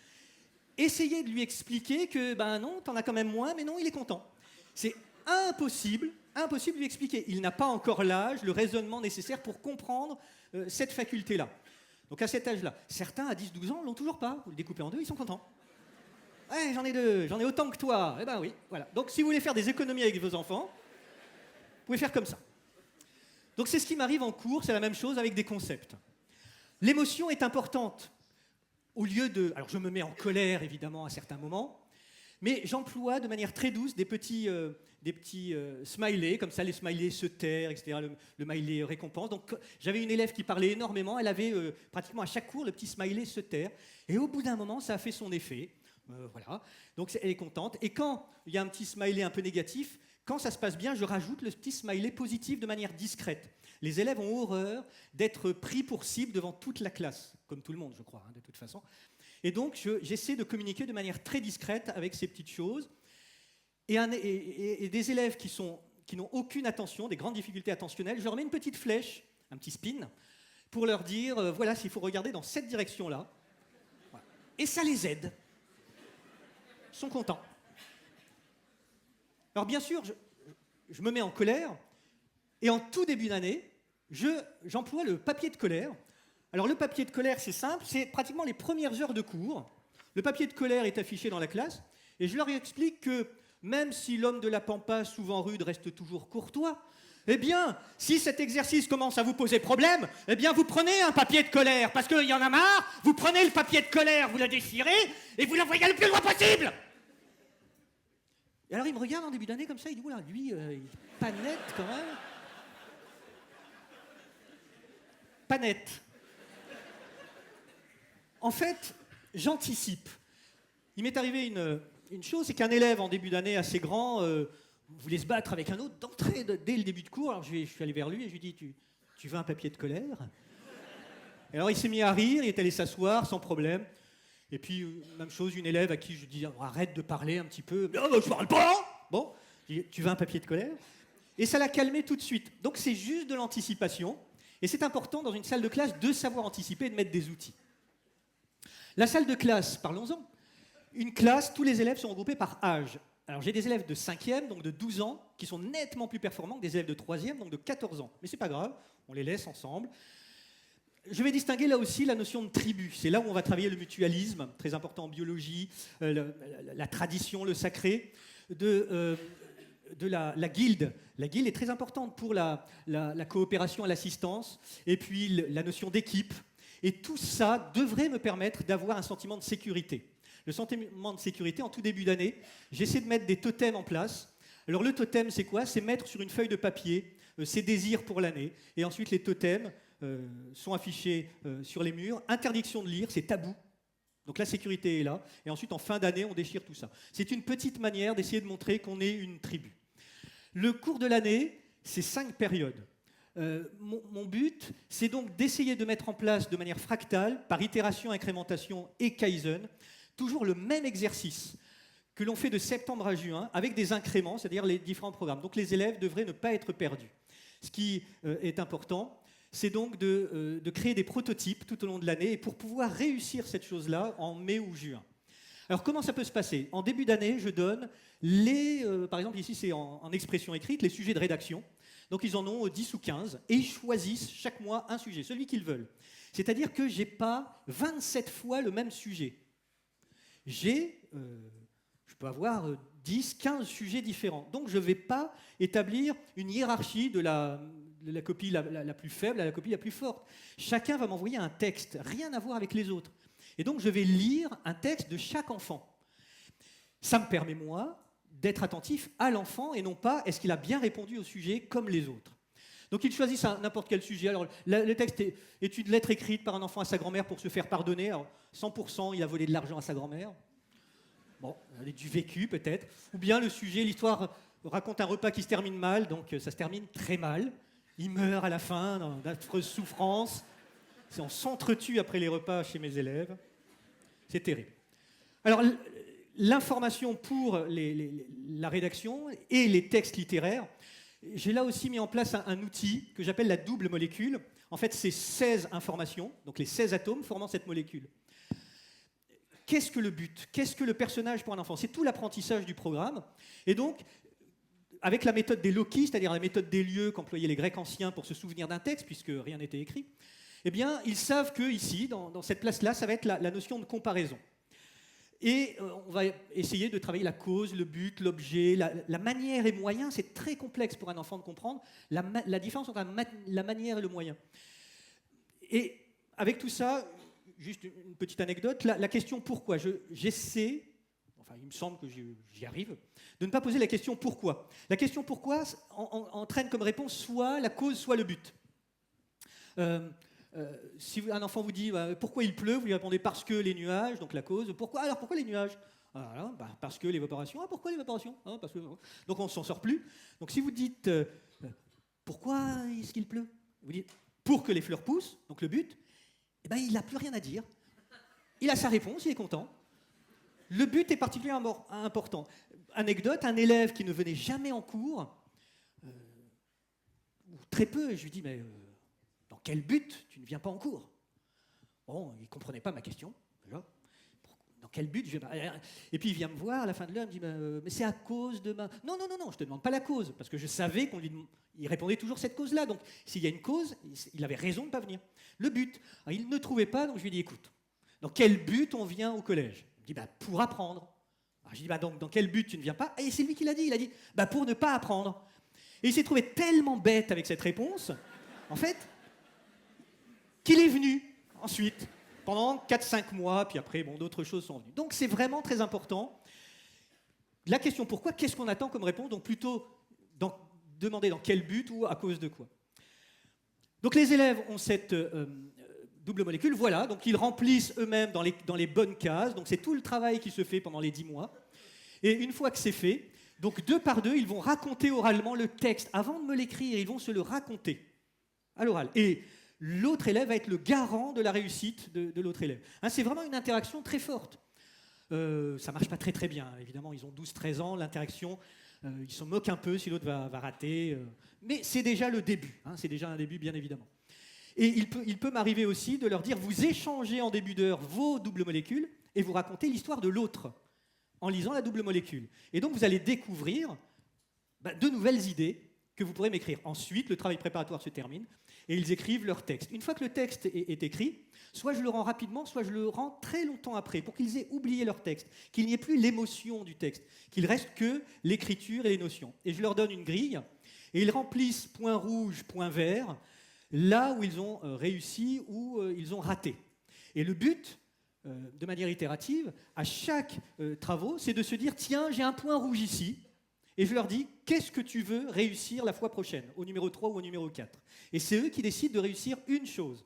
Essayez de lui expliquer que, non, t'en as quand même moins, mais non, il est content. C'est impossible de lui expliquer. Il n'a pas encore l'âge, le raisonnement nécessaire pour comprendre cette faculté-là. Donc, à cet âge-là, certains, à 10-12 ans, l'ont toujours pas. Vous le découpez en 2, ils sont contents. Ouais, j'en ai 2, j'en ai autant que toi. Eh ben oui, voilà. Donc, si vous voulez faire des économies avec vos enfants, vous pouvez faire comme ça. Donc c'est ce qui m'arrive en cours, c'est la même chose avec des concepts. L'émotion est importante. Au lieu de... Alors je me mets en colère évidemment à certains moments, mais j'emploie de manière très douce des petits smileys, comme ça les smileys se taire, etc., le smiley récompense. Donc j'avais une élève qui parlait énormément, elle avait pratiquement à chaque cours le petit smiley se taire, et au bout d'un moment ça a fait son effet. Voilà. Donc elle est contente, et quand il y a un petit smiley un peu négatif, quand ça se passe bien, je rajoute le petit smiley positif de manière discrète. Les élèves ont horreur d'être pris pour cible devant toute la classe, comme tout le monde, je crois, de toute façon. Et donc, j'essaie de communiquer de manière très discrète avec ces petites choses. Et des élèves qui n'ont aucune attention, des grandes difficultés attentionnelles, je leur mets une petite flèche, un petit spin, pour leur dire, voilà, s'il faut regarder dans cette direction-là. Voilà. Et ça les aide. Ils sont contents. Alors bien sûr, je me mets en colère, et en tout début d'année, j'emploie le papier de colère. Alors le papier de colère, c'est simple, c'est pratiquement les premières heures de cours. Le papier de colère est affiché dans la classe, et je leur explique que même si l'homme de la pampa, souvent rude, reste toujours courtois, eh bien, si cet exercice commence à vous poser problème, eh bien vous prenez un papier de colère, parce qu'il y en a marre, vous prenez le papier de colère, vous le déchirez, et vous l'envoyez le plus loin possible. Et alors il me regarde en début d'année comme ça, il dit, oula, lui, il est pas net quand même. Pas net. En fait, j'anticipe. Il m'est arrivé une chose, c'est qu'un élève en début d'année assez grand voulait se battre avec un autre d'entrée dès le début de cours. Alors je suis allé vers lui et je lui ai dit, tu veux un papier de colère ? Et alors il s'est mis à rire, il est allé s'asseoir sans problème. Et puis, même chose, une élève à qui je dis, arrête de parler un petit peu. Oh, je parle pas. Bon, tu veux un papier de colère ? Et ça l'a calmé tout de suite. Donc c'est juste de l'anticipation. Et c'est important dans une salle de classe de savoir anticiper et de mettre des outils. La salle de classe, parlons-en. Une classe, tous les élèves sont regroupés par âge. Alors j'ai des élèves de 5e, donc de 12 ans, qui sont nettement plus performants que des élèves de 3e, donc de 14 ans. Mais c'est pas grave, on les laisse ensemble. Je vais distinguer là aussi la notion de tribu. C'est là où on va travailler le mutualisme, très important en biologie, la tradition, le sacré, de la guilde. La guilde est très importante pour la coopération et l'assistance, et puis la notion d'équipe. Et tout ça devrait me permettre d'avoir un sentiment de sécurité. le sentiment de sécurité, en tout début d'année, j'essaie de mettre des totems en place. Alors le totem, c'est quoi? C'est mettre sur une feuille de papier ses désirs pour l'année. Et ensuite, les totems sont affichés sur les murs. Interdiction de lire, c'est tabou. Donc la sécurité est là. Et ensuite, en fin d'année, on déchire tout ça. C'est une petite manière d'essayer de montrer qu'on est une tribu. Le cours de l'année, c'est 5 périodes. Mon but, c'est donc d'essayer de mettre en place de manière fractale, par itération, incrémentation et Kaizen, toujours le même exercice que l'on fait de septembre à juin, avec des incréments, c'est-à-dire les différents programmes. Donc les élèves devraient ne pas être perdus. Ce qui est important, c'est donc de créer des prototypes tout au long de l'année, et pour pouvoir réussir cette chose-là en mai ou juin. Alors comment ça peut se passer? En début d'année, je donne par exemple ici c'est en expression écrite, les sujets de rédaction. Donc ils en ont 10 ou 15 et ils choisissent chaque mois un sujet, celui qu'ils veulent. C'est-à-dire que je n'ai pas 27 fois le même sujet. Je peux avoir 10, 15 sujets différents. Donc je ne vais pas établir une hiérarchie de la copie la plus faible à la copie la plus forte. Chacun va m'envoyer un texte, rien à voir avec les autres. Et donc je vais lire un texte de chaque enfant. Ça me permet, moi, d'être attentif à l'enfant et non pas est-ce qu'il a bien répondu au sujet comme les autres. Donc ils choisissent n'importe quel sujet. Alors le texte est une lettre écrite par un enfant à sa grand-mère pour se faire pardonner. Alors 100%, il a volé de l'argent à sa grand-mère. Bon, du vécu peut-être. Ou bien le sujet, l'histoire raconte un repas qui se termine mal, donc ça se termine très mal. Il meurt à la fin, dans d'affreuses souffrances. On s'entretue après les repas chez mes élèves. C'est terrible. Alors, l'information pour la rédaction et les textes littéraires, j'ai là aussi mis en place un outil que j'appelle la double molécule. En fait, c'est 16 informations, donc les 16 atomes formant cette molécule. Qu'est-ce que le but? Qu'est-ce que le personnage pour un enfant? C'est tout l'apprentissage du programme. Et donc, avec la méthode des loci, c'est-à-dire la méthode des lieux qu'employaient les Grecs anciens pour se souvenir d'un texte, puisque rien n'était écrit, eh bien, ils savent que ici, dans cette place-là, ça va être la notion de comparaison. Et on va essayer de travailler la cause, le but, l'objet, la manière et moyen. C'est très complexe pour un enfant de comprendre la différence entre la manière et le moyen. Et avec tout ça, juste une petite anecdote, la question pourquoi, j'essaie, enfin il me semble que j'y arrive, de ne pas poser la question pourquoi. La question pourquoi entraîne comme réponse soit la cause, soit le but. Si un enfant vous dit pourquoi il pleut, vous lui répondez parce que les nuages, donc la cause. Pourquoi les nuages? Voilà, parce que l'évaporation. Ah, pourquoi l'évaporation? Parce que... Donc on ne s'en sort plus. Donc si vous dites pourquoi est-ce qu'il pleut, vous dites pour que les fleurs poussent, donc le but, eh ben, il n'a plus rien à dire. Il a sa réponse, il est content. Le but est particulièrement important. Anecdote, un élève qui ne venait jamais en cours, ou très peu, je lui dis mais dans quel but tu ne viens pas en cours? Bon, il ne comprenait pas ma question, déjà. Dans quel but je vais... Et puis il vient me voir à la fin de l'heure, il me dit mais c'est à cause de ma... Non, je ne te demande pas la cause, parce que je savais il répondait toujours cette cause-là. Donc s'il y a une cause, il avait raison de ne pas venir. Le but, alors, il ne trouvait pas, donc je lui ai dit écoute, dans quel but on vient au collège? Il me dit pour apprendre. Alors, je lui ai dit donc dans quel but tu ne viens pas? Et c'est lui qui l'a dit, il a dit pour ne pas apprendre. Et il s'est trouvé tellement bête avec cette réponse, en fait, qu'il est venu ensuite, pendant 4-5 mois, puis après, d'autres choses sont venues. Donc c'est vraiment très important. La question pourquoi, qu'est-ce qu'on attend comme réponse? Donc plutôt demander dans quel but ou à cause de quoi. Donc les élèves ont cette double molécule, voilà, donc ils remplissent eux-mêmes dans les bonnes cases, donc c'est tout le travail qui se fait pendant les 10 mois. Et une fois que c'est fait, donc 2 par 2, ils vont raconter oralement le texte. Avant de me l'écrire, ils vont se le raconter à l'oral. Et l'autre élève va être le garant de la réussite de l'autre élève. C'est vraiment une interaction très forte. Ça ne marche pas très très bien, évidemment, ils ont 12-13 ans, l'interaction, ils se moquent un peu si l'autre va rater, mais c'est déjà le début, c'est déjà un début bien évidemment. Et il peut m'arriver aussi de leur dire, vous échangez en début d'heure vos doubles molécules et vous racontez l'histoire de l'autre en lisant la double molécule. Et donc vous allez découvrir de nouvelles idées que vous pourrez m'écrire. Ensuite, le travail préparatoire se termine et ils écrivent leur texte. Une fois que le texte est écrit, soit je le rends rapidement, soit je le rends très longtemps après, pour qu'ils aient oublié leur texte, qu'il n'y ait plus l'émotion du texte, qu'il reste que l'écriture et les notions. Et je leur donne une grille, et ils remplissent point rouge, point vert, là où ils ont réussi ou ils ont raté. Et le but, de manière itérative, à chaque travaux, c'est de se dire, tiens, j'ai un point rouge ici, et je leur dis, qu'est-ce que tu veux réussir la fois prochaine, au numéro 3 ou au numéro 4 ? Et c'est eux qui décident de réussir une chose.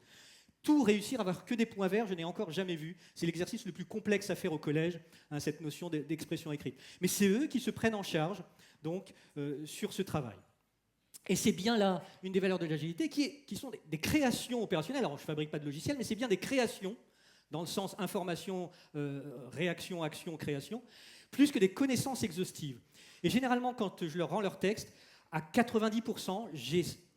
Tout réussir, avoir que des points verts, je n'ai encore jamais vu. C'est l'exercice le plus complexe à faire au collège, hein, cette notion d'expression écrite. Mais c'est eux qui se prennent en charge, donc, sur ce travail. Et c'est bien là une des valeurs de l'agilité qui sont des créations opérationnelles. Alors, je ne fabrique pas de logiciel, mais c'est bien des créations, dans le sens information, réaction, action, création, plus que des connaissances exhaustives. Et généralement, quand je leur rends leur texte, à 90%,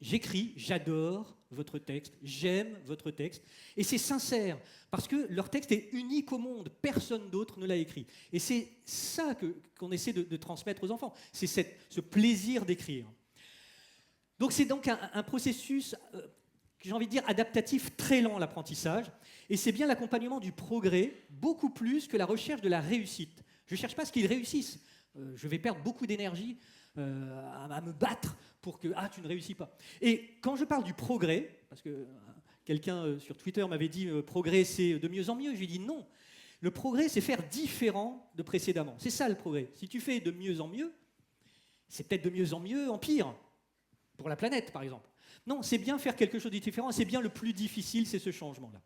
j'écris « j'adore votre texte »,« j'aime votre texte ». Et c'est sincère, parce que leur texte est unique au monde, personne d'autre ne l'a écrit. Et c'est ça qu'on essaie de transmettre aux enfants, c'est ce plaisir d'écrire. Donc c'est donc un processus, j'ai envie de dire, adaptatif très lent, l'apprentissage. Et c'est bien l'accompagnement du progrès, beaucoup plus que la recherche de la réussite. Je ne cherche pas à ce qu'ils réussissent. Je vais perdre beaucoup d'énergie à me battre pour que « tu ne réussis pas ». Et quand je parle du progrès, parce que quelqu'un sur Twitter m'avait dit « progrès, c'est de mieux en mieux », je lui ai dit « non, le progrès, c'est faire différent de précédemment ». C'est ça le progrès. Si tu fais de mieux en mieux, c'est peut-être de mieux en mieux en pire, pour la planète par exemple. Non, c'est bien faire quelque chose de différent, c'est bien le plus difficile, c'est ce changement-là.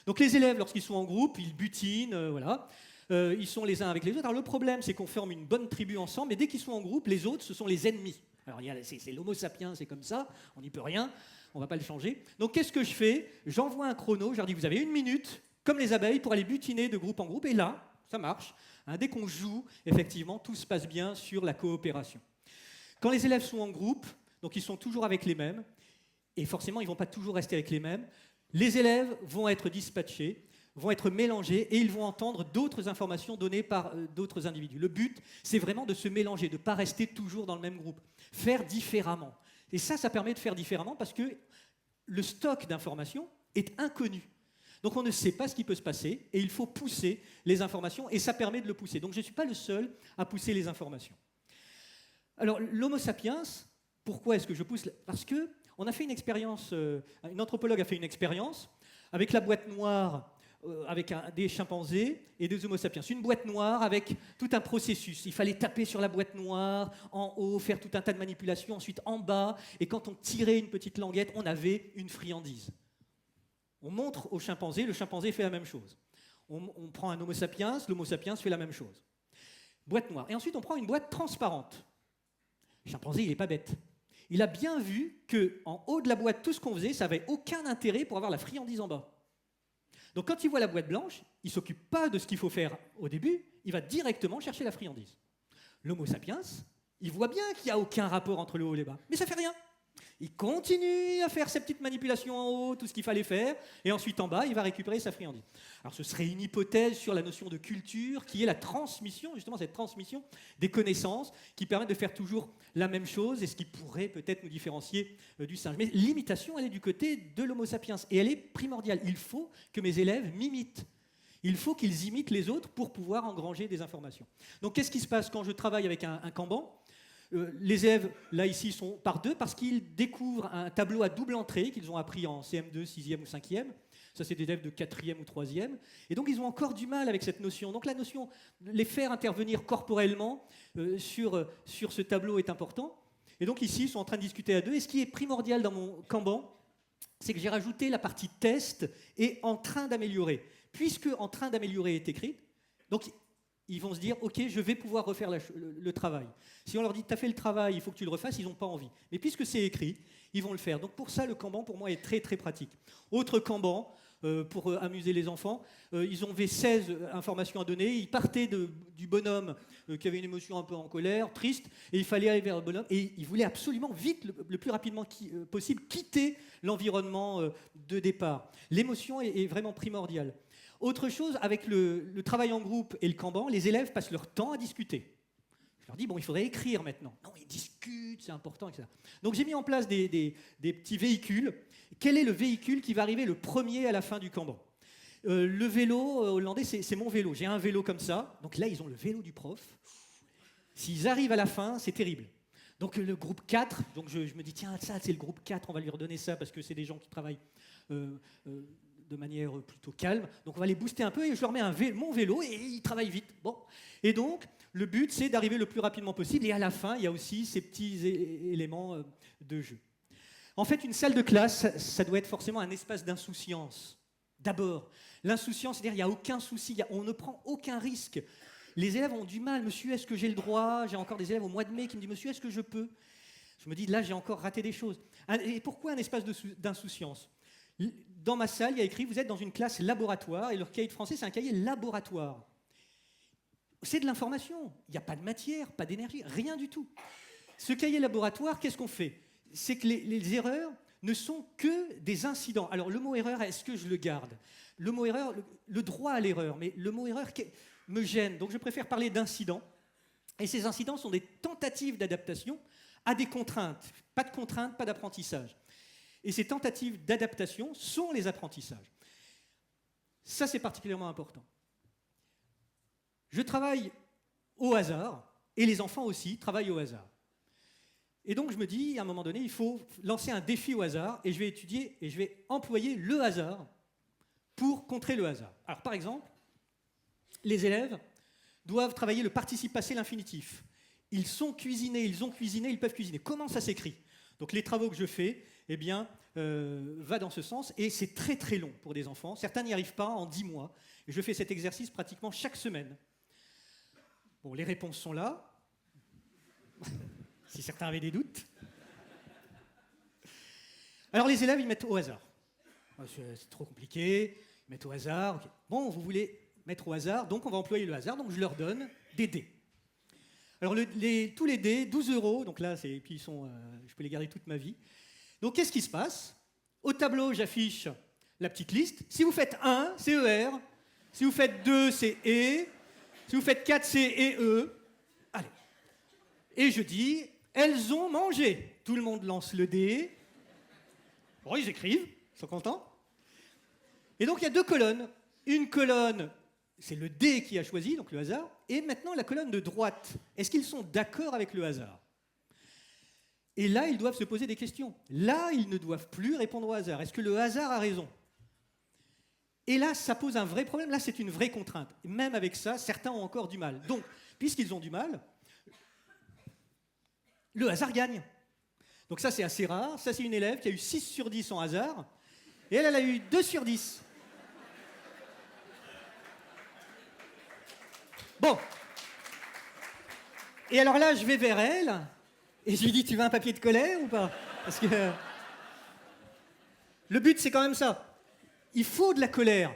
Donc les élèves, lorsqu'ils sont en groupe, ils butinent, voilà. Ils sont les uns avec les autres. Alors le problème, c'est qu'on forme une bonne tribu ensemble, mais dès qu'ils sont en groupe, les autres, ce sont les ennemis. Alors c'est l'homo sapiens, c'est comme ça, on n'y peut rien, on ne va pas le changer. Donc qu'est-ce que je fais ? J'envoie un chrono, je leur dis, vous avez 1 minute, comme les abeilles, pour aller butiner de groupe en groupe, et là, ça marche. Hein, dès qu'on joue, effectivement, tout se passe bien sur la coopération. Quand les élèves sont en groupe, donc ils sont toujours avec les mêmes, et forcément, ils ne vont pas toujours rester avec les mêmes, les élèves vont être dispatchés, vont être mélangés et ils vont entendre d'autres informations données par d'autres individus. Le but, c'est vraiment de se mélanger, de ne pas rester toujours dans le même groupe. Faire différemment. Et ça permet de faire différemment parce que le stock d'informations est inconnu. Donc on ne sait pas ce qui peut se passer et il faut pousser les informations et ça permet de le pousser. Donc je ne suis pas le seul à pousser les informations. Alors l'homo sapiens, pourquoi est-ce que je pousse ? Parce qu'on a fait une expérience, une anthropologue a fait une expérience avec la boîte noire avec des chimpanzés et des homo sapiens. Une boîte noire avec tout un processus. Il fallait taper sur la boîte noire, en haut, faire tout un tas de manipulations, ensuite en bas, et quand on tirait une petite languette, on avait une friandise. On montre au chimpanzé, le chimpanzé fait la même chose. On prend un homo sapiens, l'homo sapiens fait la même chose. Boîte noire. Et ensuite, on prend une boîte transparente. Le chimpanzé, il n'est pas bête. Il a bien vu qu'en haut de la boîte, tout ce qu'on faisait, ça n'avait aucun intérêt pour avoir la friandise en bas. Donc quand il voit la boîte blanche, il ne s'occupe pas de ce qu'il faut faire au début, il va directement chercher la friandise. L'homo sapiens, il voit bien qu'il n'y a aucun rapport entre le haut et le bas, mais ça ne fait rien. Il continue à faire ses petites manipulations en haut, tout ce qu'il fallait faire, et ensuite en bas, il va récupérer sa friandise. Alors ce serait une hypothèse sur la notion de culture, qui est la transmission, justement cette transmission des connaissances, qui permet de faire toujours la même chose, et ce qui pourrait peut-être nous différencier du singe. Mais l'imitation, elle est du côté de l'homo sapiens, et elle est primordiale. Il faut que mes élèves m'imitent. Il faut qu'ils imitent les autres pour pouvoir engranger des informations. Donc qu'est-ce qui se passe quand je travaille avec un Kanban ? Les élèves, là, ici, sont par deux parce qu'ils découvrent un tableau à double entrée qu'ils ont appris en CM2, 6e ou 5e. Ça, c'est des élèves de 4e ou 3e. Et donc, ils ont encore du mal avec cette notion. Donc, la notion de les faire intervenir corporellement sur ce tableau est important. Et donc, ici, ils sont en train de discuter à deux. Et ce qui est primordial dans mon Kanban, c'est que j'ai rajouté la partie test et en train d'améliorer. Puisque en train d'améliorer est écrite, donc ils vont se dire, ok, je vais pouvoir refaire le travail. Si on leur dit, tu as fait le travail, il faut que tu le refasses, ils n'ont pas envie. Mais puisque c'est écrit, ils vont le faire. Donc pour ça, le Kanban, pour moi, est très, très pratique. Autre Kanban, pour amuser les enfants, ils avaient 16 informations à donner. Ils partaient du bonhomme qui avait une émotion un peu en colère, triste, et il fallait aller vers le bonhomme. Et ils voulaient absolument, vite, le plus rapidement possible, quitter l'environnement de départ. L'émotion est vraiment primordiale. Autre chose, avec le travail en groupe et le Kanban, les élèves passent leur temps à discuter. Je leur dis, bon, il faudrait écrire maintenant. Non, ils discutent, c'est important, etc. Donc j'ai mis en place des petits véhicules. Quel est le véhicule qui va arriver le premier à la fin du Kanban ? Le vélo hollandais, c'est mon vélo. J'ai un vélo comme ça. Donc là, ils ont le vélo du prof. S'ils arrivent à la fin, c'est terrible. Donc le groupe 4, donc je me dis, tiens, ça, c'est le groupe 4, on va lui redonner ça parce que c'est des gens qui travaillent de manière plutôt calme. Donc on va les booster un peu et je leur mets mon vélo et ils travaillent vite. Bon. Et donc, le but, c'est d'arriver le plus rapidement possible. Et à la fin, il y a aussi ces petits éléments de jeu. En fait, une salle de classe, ça doit être forcément un espace d'insouciance. D'abord, l'insouciance, c'est-à-dire qu'il n'y a aucun souci, on ne prend aucun risque. Les élèves ont du mal. Monsieur, est-ce que j'ai le droit? J'ai encore des élèves au mois de mai qui me disent, monsieur, est-ce que je peux? Je me dis, là, j'ai encore raté des choses. Et pourquoi un espace d'insouciance? Dans ma salle, il y a écrit, vous êtes dans une classe laboratoire, et leur cahier de français, c'est un cahier laboratoire. C'est de l'information. Il n'y a pas de matière, pas d'énergie, rien du tout. Ce cahier laboratoire, qu'est-ce qu'on fait? C'est que les erreurs ne sont que des incidents. Alors, le mot erreur, est-ce que je le garde? Le mot erreur, le droit à l'erreur, mais le mot erreur me gêne. Donc, je préfère parler d'incidents. Et ces incidents sont des tentatives d'adaptation à des contraintes. Pas de contraintes, pas d'apprentissage. Et ces tentatives d'adaptation sont les apprentissages. Ça, c'est particulièrement important. Je travaille au hasard, et les enfants aussi travaillent au hasard. Et donc, je me dis, à un moment donné, il faut lancer un défi au hasard, et je vais étudier, et je vais employer le hasard pour contrer le hasard. Alors, par exemple, les élèves doivent travailler le participe passé, l'infinitif. Ils sont cuisinés, ils ont cuisiné, ils peuvent cuisiner. Comment ça s'écrit? Donc, les travaux que je fais, eh bien, va dans ce sens, et c'est très très long pour des enfants. Certains n'y arrivent pas en 10 mois. Et je fais cet exercice pratiquement chaque semaine. Bon, les réponses sont là. Si certains avaient des doutes. Alors les élèves, ils mettent au hasard. C'est trop compliqué, ils mettent au hasard. Okay. Bon, vous voulez mettre au hasard, donc on va employer le hasard, donc je leur donne des dés. Alors tous les dés, 12 €, donc là, et puis je peux les garder toute ma vie. Donc qu'est-ce qui se passe? Au tableau, j'affiche la petite liste. Si vous faites 1, c'est ER. Si vous faites 2, c'est E. Si vous faites 4, c'est EE. Allez. Et je dis, elles ont mangé. Tout le monde lance le dé. Bon, ils écrivent, ils sont contents. Et donc, il y a 2 colonnes. Une colonne, c'est le dé qui a choisi, donc le hasard. Et maintenant, la colonne de droite. Est-ce qu'ils sont d'accord avec le hasard? Et là, ils doivent se poser des questions. Là, ils ne doivent plus répondre au hasard. Est-ce que le hasard a raison? Et là, ça pose un vrai problème. Là, c'est une vraie contrainte. Et même avec ça, certains ont encore du mal. Donc, puisqu'ils ont du mal, le hasard gagne. Donc ça, c'est assez rare. Ça, c'est une élève qui a eu 6 sur 10 en hasard. Et elle a eu 2 sur 10. Bon. Et alors là, je vais vers elle. Et je lui dis, tu veux un papier de colère ou pas? Parce que le but, c'est quand même ça. Il faut de la colère.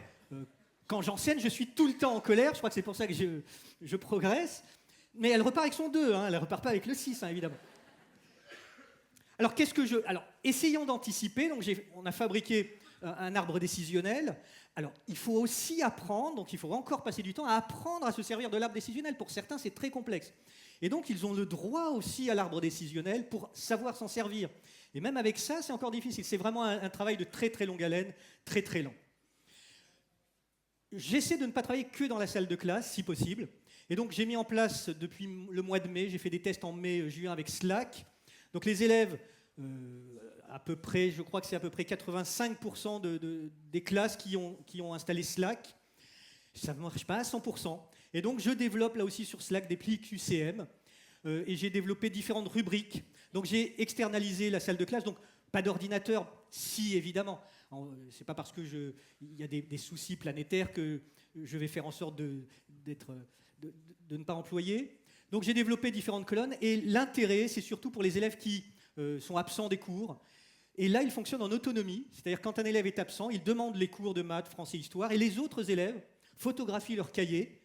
Quand j'enseigne, je suis tout le temps en colère. Je crois que c'est pour ça que je progresse. Mais elle repart avec son 2. Elle ne repart pas avec le 6, évidemment. Alors, Alors, essayons d'anticiper. Donc, on a fabriqué un arbre décisionnel. Alors, il faut aussi apprendre, donc il faut encore passer du temps à apprendre à se servir de l'arbre décisionnel. Pour certains, c'est très complexe. Et donc, ils ont le droit aussi à l'arbre décisionnel pour savoir s'en servir. Et même avec ça, c'est encore difficile. C'est vraiment un travail de très très longue haleine, très très long. J'essaie de ne pas travailler que dans la salle de classe, si possible. Et donc, j'ai mis en place, depuis le mois de mai, j'ai fait des tests en mai, juin avec Slack. Donc, les élèves, à peu près, je crois que c'est à peu près 85% des classes qui ont installé Slack. Ça ne marche pas à 100%. Et donc, je développe là aussi sur Slack des plis QCM. Et j'ai développé différentes rubriques. Donc, j'ai externalisé la salle de classe. Donc, pas d'ordinateur, si, évidemment. C'est pas parce qu'il y a des soucis planétaires que je vais faire en sorte de ne pas employer. Donc, j'ai développé différentes colonnes. Et l'intérêt, c'est surtout pour les élèves qui sont absents des cours. Et là, il fonctionne en autonomie. C'est-à-dire, quand un élève est absent, il demande les cours de maths, français, histoire. Et les autres élèves photographient leur cahier,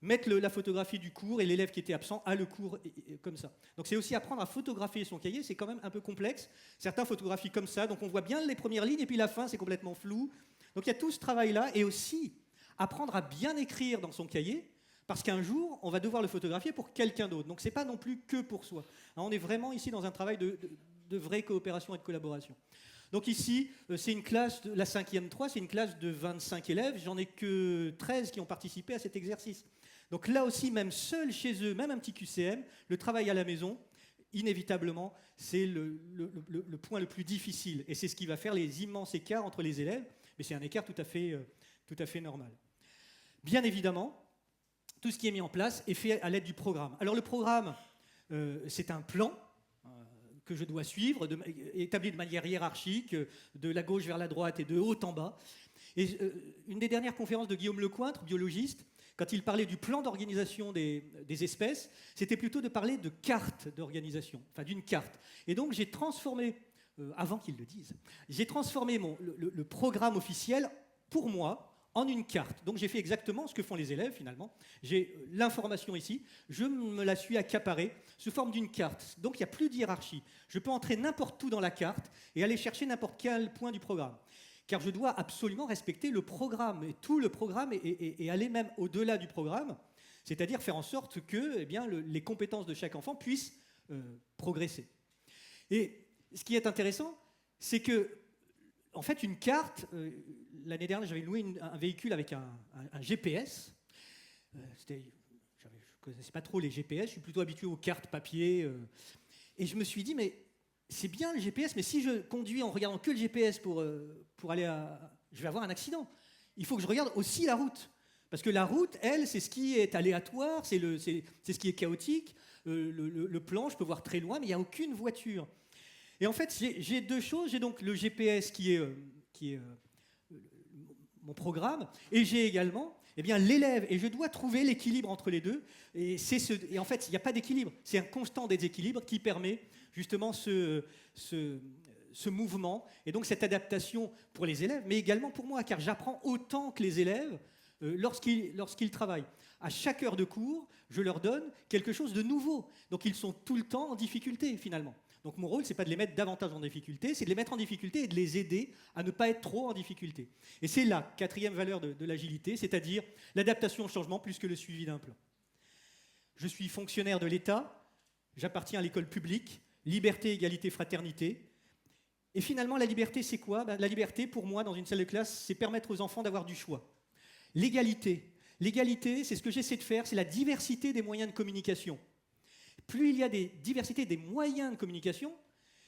mettent la photographie du cours, et l'élève qui était absent a le cours comme ça. Donc c'est aussi apprendre à photographier son cahier, c'est quand même un peu complexe. Certains photographient comme ça, donc on voit bien les premières lignes, et puis la fin, c'est complètement flou. Donc il y a tout ce travail-là, et aussi apprendre à bien écrire dans son cahier, parce qu'un jour, on va devoir le photographier pour quelqu'un d'autre. Donc c'est pas non plus que pour soi. On est vraiment ici dans un travail de vraie coopération et de collaboration. Donc ici, c'est une classe, la 5e 3, c'est une classe de 25 élèves. J'en ai que 13 qui ont participé à cet exercice. Donc là aussi, même seuls chez eux, même un petit QCM, le travail à la maison, inévitablement, c'est le point le plus difficile. Et c'est ce qui va faire les immenses écarts entre les élèves. mais c'est un écart tout à fait normal. Bien évidemment, tout ce qui est mis en place est fait à l'aide du programme. Alors le programme, c'est un plan que je dois suivre, établi de manière hiérarchique, de la gauche vers la droite et de haut en bas. Et une des dernières conférences de Guillaume Lecointre, biologiste, quand il parlait du plan d'organisation des espèces, c'était plutôt de parler de carte d'organisation, enfin d'une carte. Et donc j'ai transformé, avant qu'il le dise, j'ai transformé le programme officiel pour moi en une carte. Donc j'ai fait exactement ce que font les élèves finalement. J'ai l'information ici, je me la suis accaparée sous forme d'une carte. Donc il n'y a plus de hiérarchie. Je peux entrer n'importe où dans la carte et aller chercher n'importe quel point du programme. Car je dois absolument respecter le programme, et tout le programme, et aller même au-delà du programme, c'est-à-dire faire en sorte que les compétences de chaque enfant puissent progresser. Et ce qui est intéressant, c'est que, en fait, une carte, l'année dernière, j'avais loué un véhicule avec un GPS. Je ne connaissais pas trop les GPS, je suis plutôt habitué aux cartes papier. Et je me suis dit, mais c'est bien le GPS, mais si je conduis en regardant que le GPS pour aller je vais avoir un accident. Il faut que je regarde aussi la route. Parce que la route, elle, c'est ce qui est aléatoire, c'est ce qui est chaotique. Le plan, je peux voir très loin, mais il n'y a aucune voiture. Et en fait, j'ai deux choses. J'ai donc le GPS qui est mon programme, et j'ai également l'élève. Et je dois trouver l'équilibre entre les deux. Et en fait, il n'y a pas d'équilibre. C'est un constant déséquilibre qui permet justement ce mouvement et donc cette adaptation pour les élèves, mais également pour moi, car j'apprends autant que les élèves lorsqu'ils travaillent. À chaque heure de cours, je leur donne quelque chose de nouveau. Donc ils sont tout le temps en difficulté finalement. Donc mon rôle, ce n'est pas de les mettre davantage en difficulté, c'est de les mettre en difficulté et de les aider à ne pas être trop en difficulté. Et c'est la quatrième valeur de l'agilité, c'est-à-dire l'adaptation au changement plus que le suivi d'un plan. Je suis fonctionnaire de l'État, j'appartiens à l'école publique, liberté, égalité, fraternité. Et finalement, la liberté, c'est quoi ? La liberté, pour moi, dans une salle de classe, c'est permettre aux enfants d'avoir du choix. L'égalité, c'est ce que j'essaie de faire, c'est la diversité des moyens de communication. Plus il y a des diversités des moyens de communication,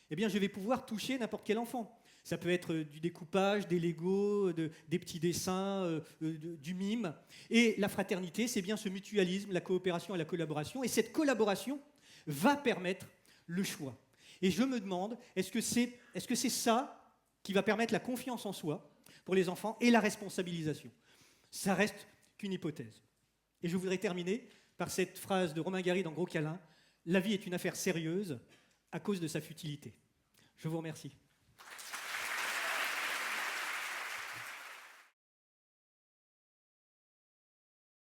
je vais pouvoir toucher n'importe quel enfant. Ça peut être du découpage, des Legos, des petits dessins, du mime. Et la fraternité, c'est bien ce mutualisme, la coopération et la collaboration. Et cette collaboration va permettre le choix. Et je me demande, est-ce que c'est ça qui va permettre la confiance en soi pour les enfants et la responsabilisation ? Ça reste qu'une hypothèse. Et je voudrais terminer par cette phrase de Romain Gary dans Gros câlin : « La vie est une affaire sérieuse à cause de sa futilité ». Je vous remercie.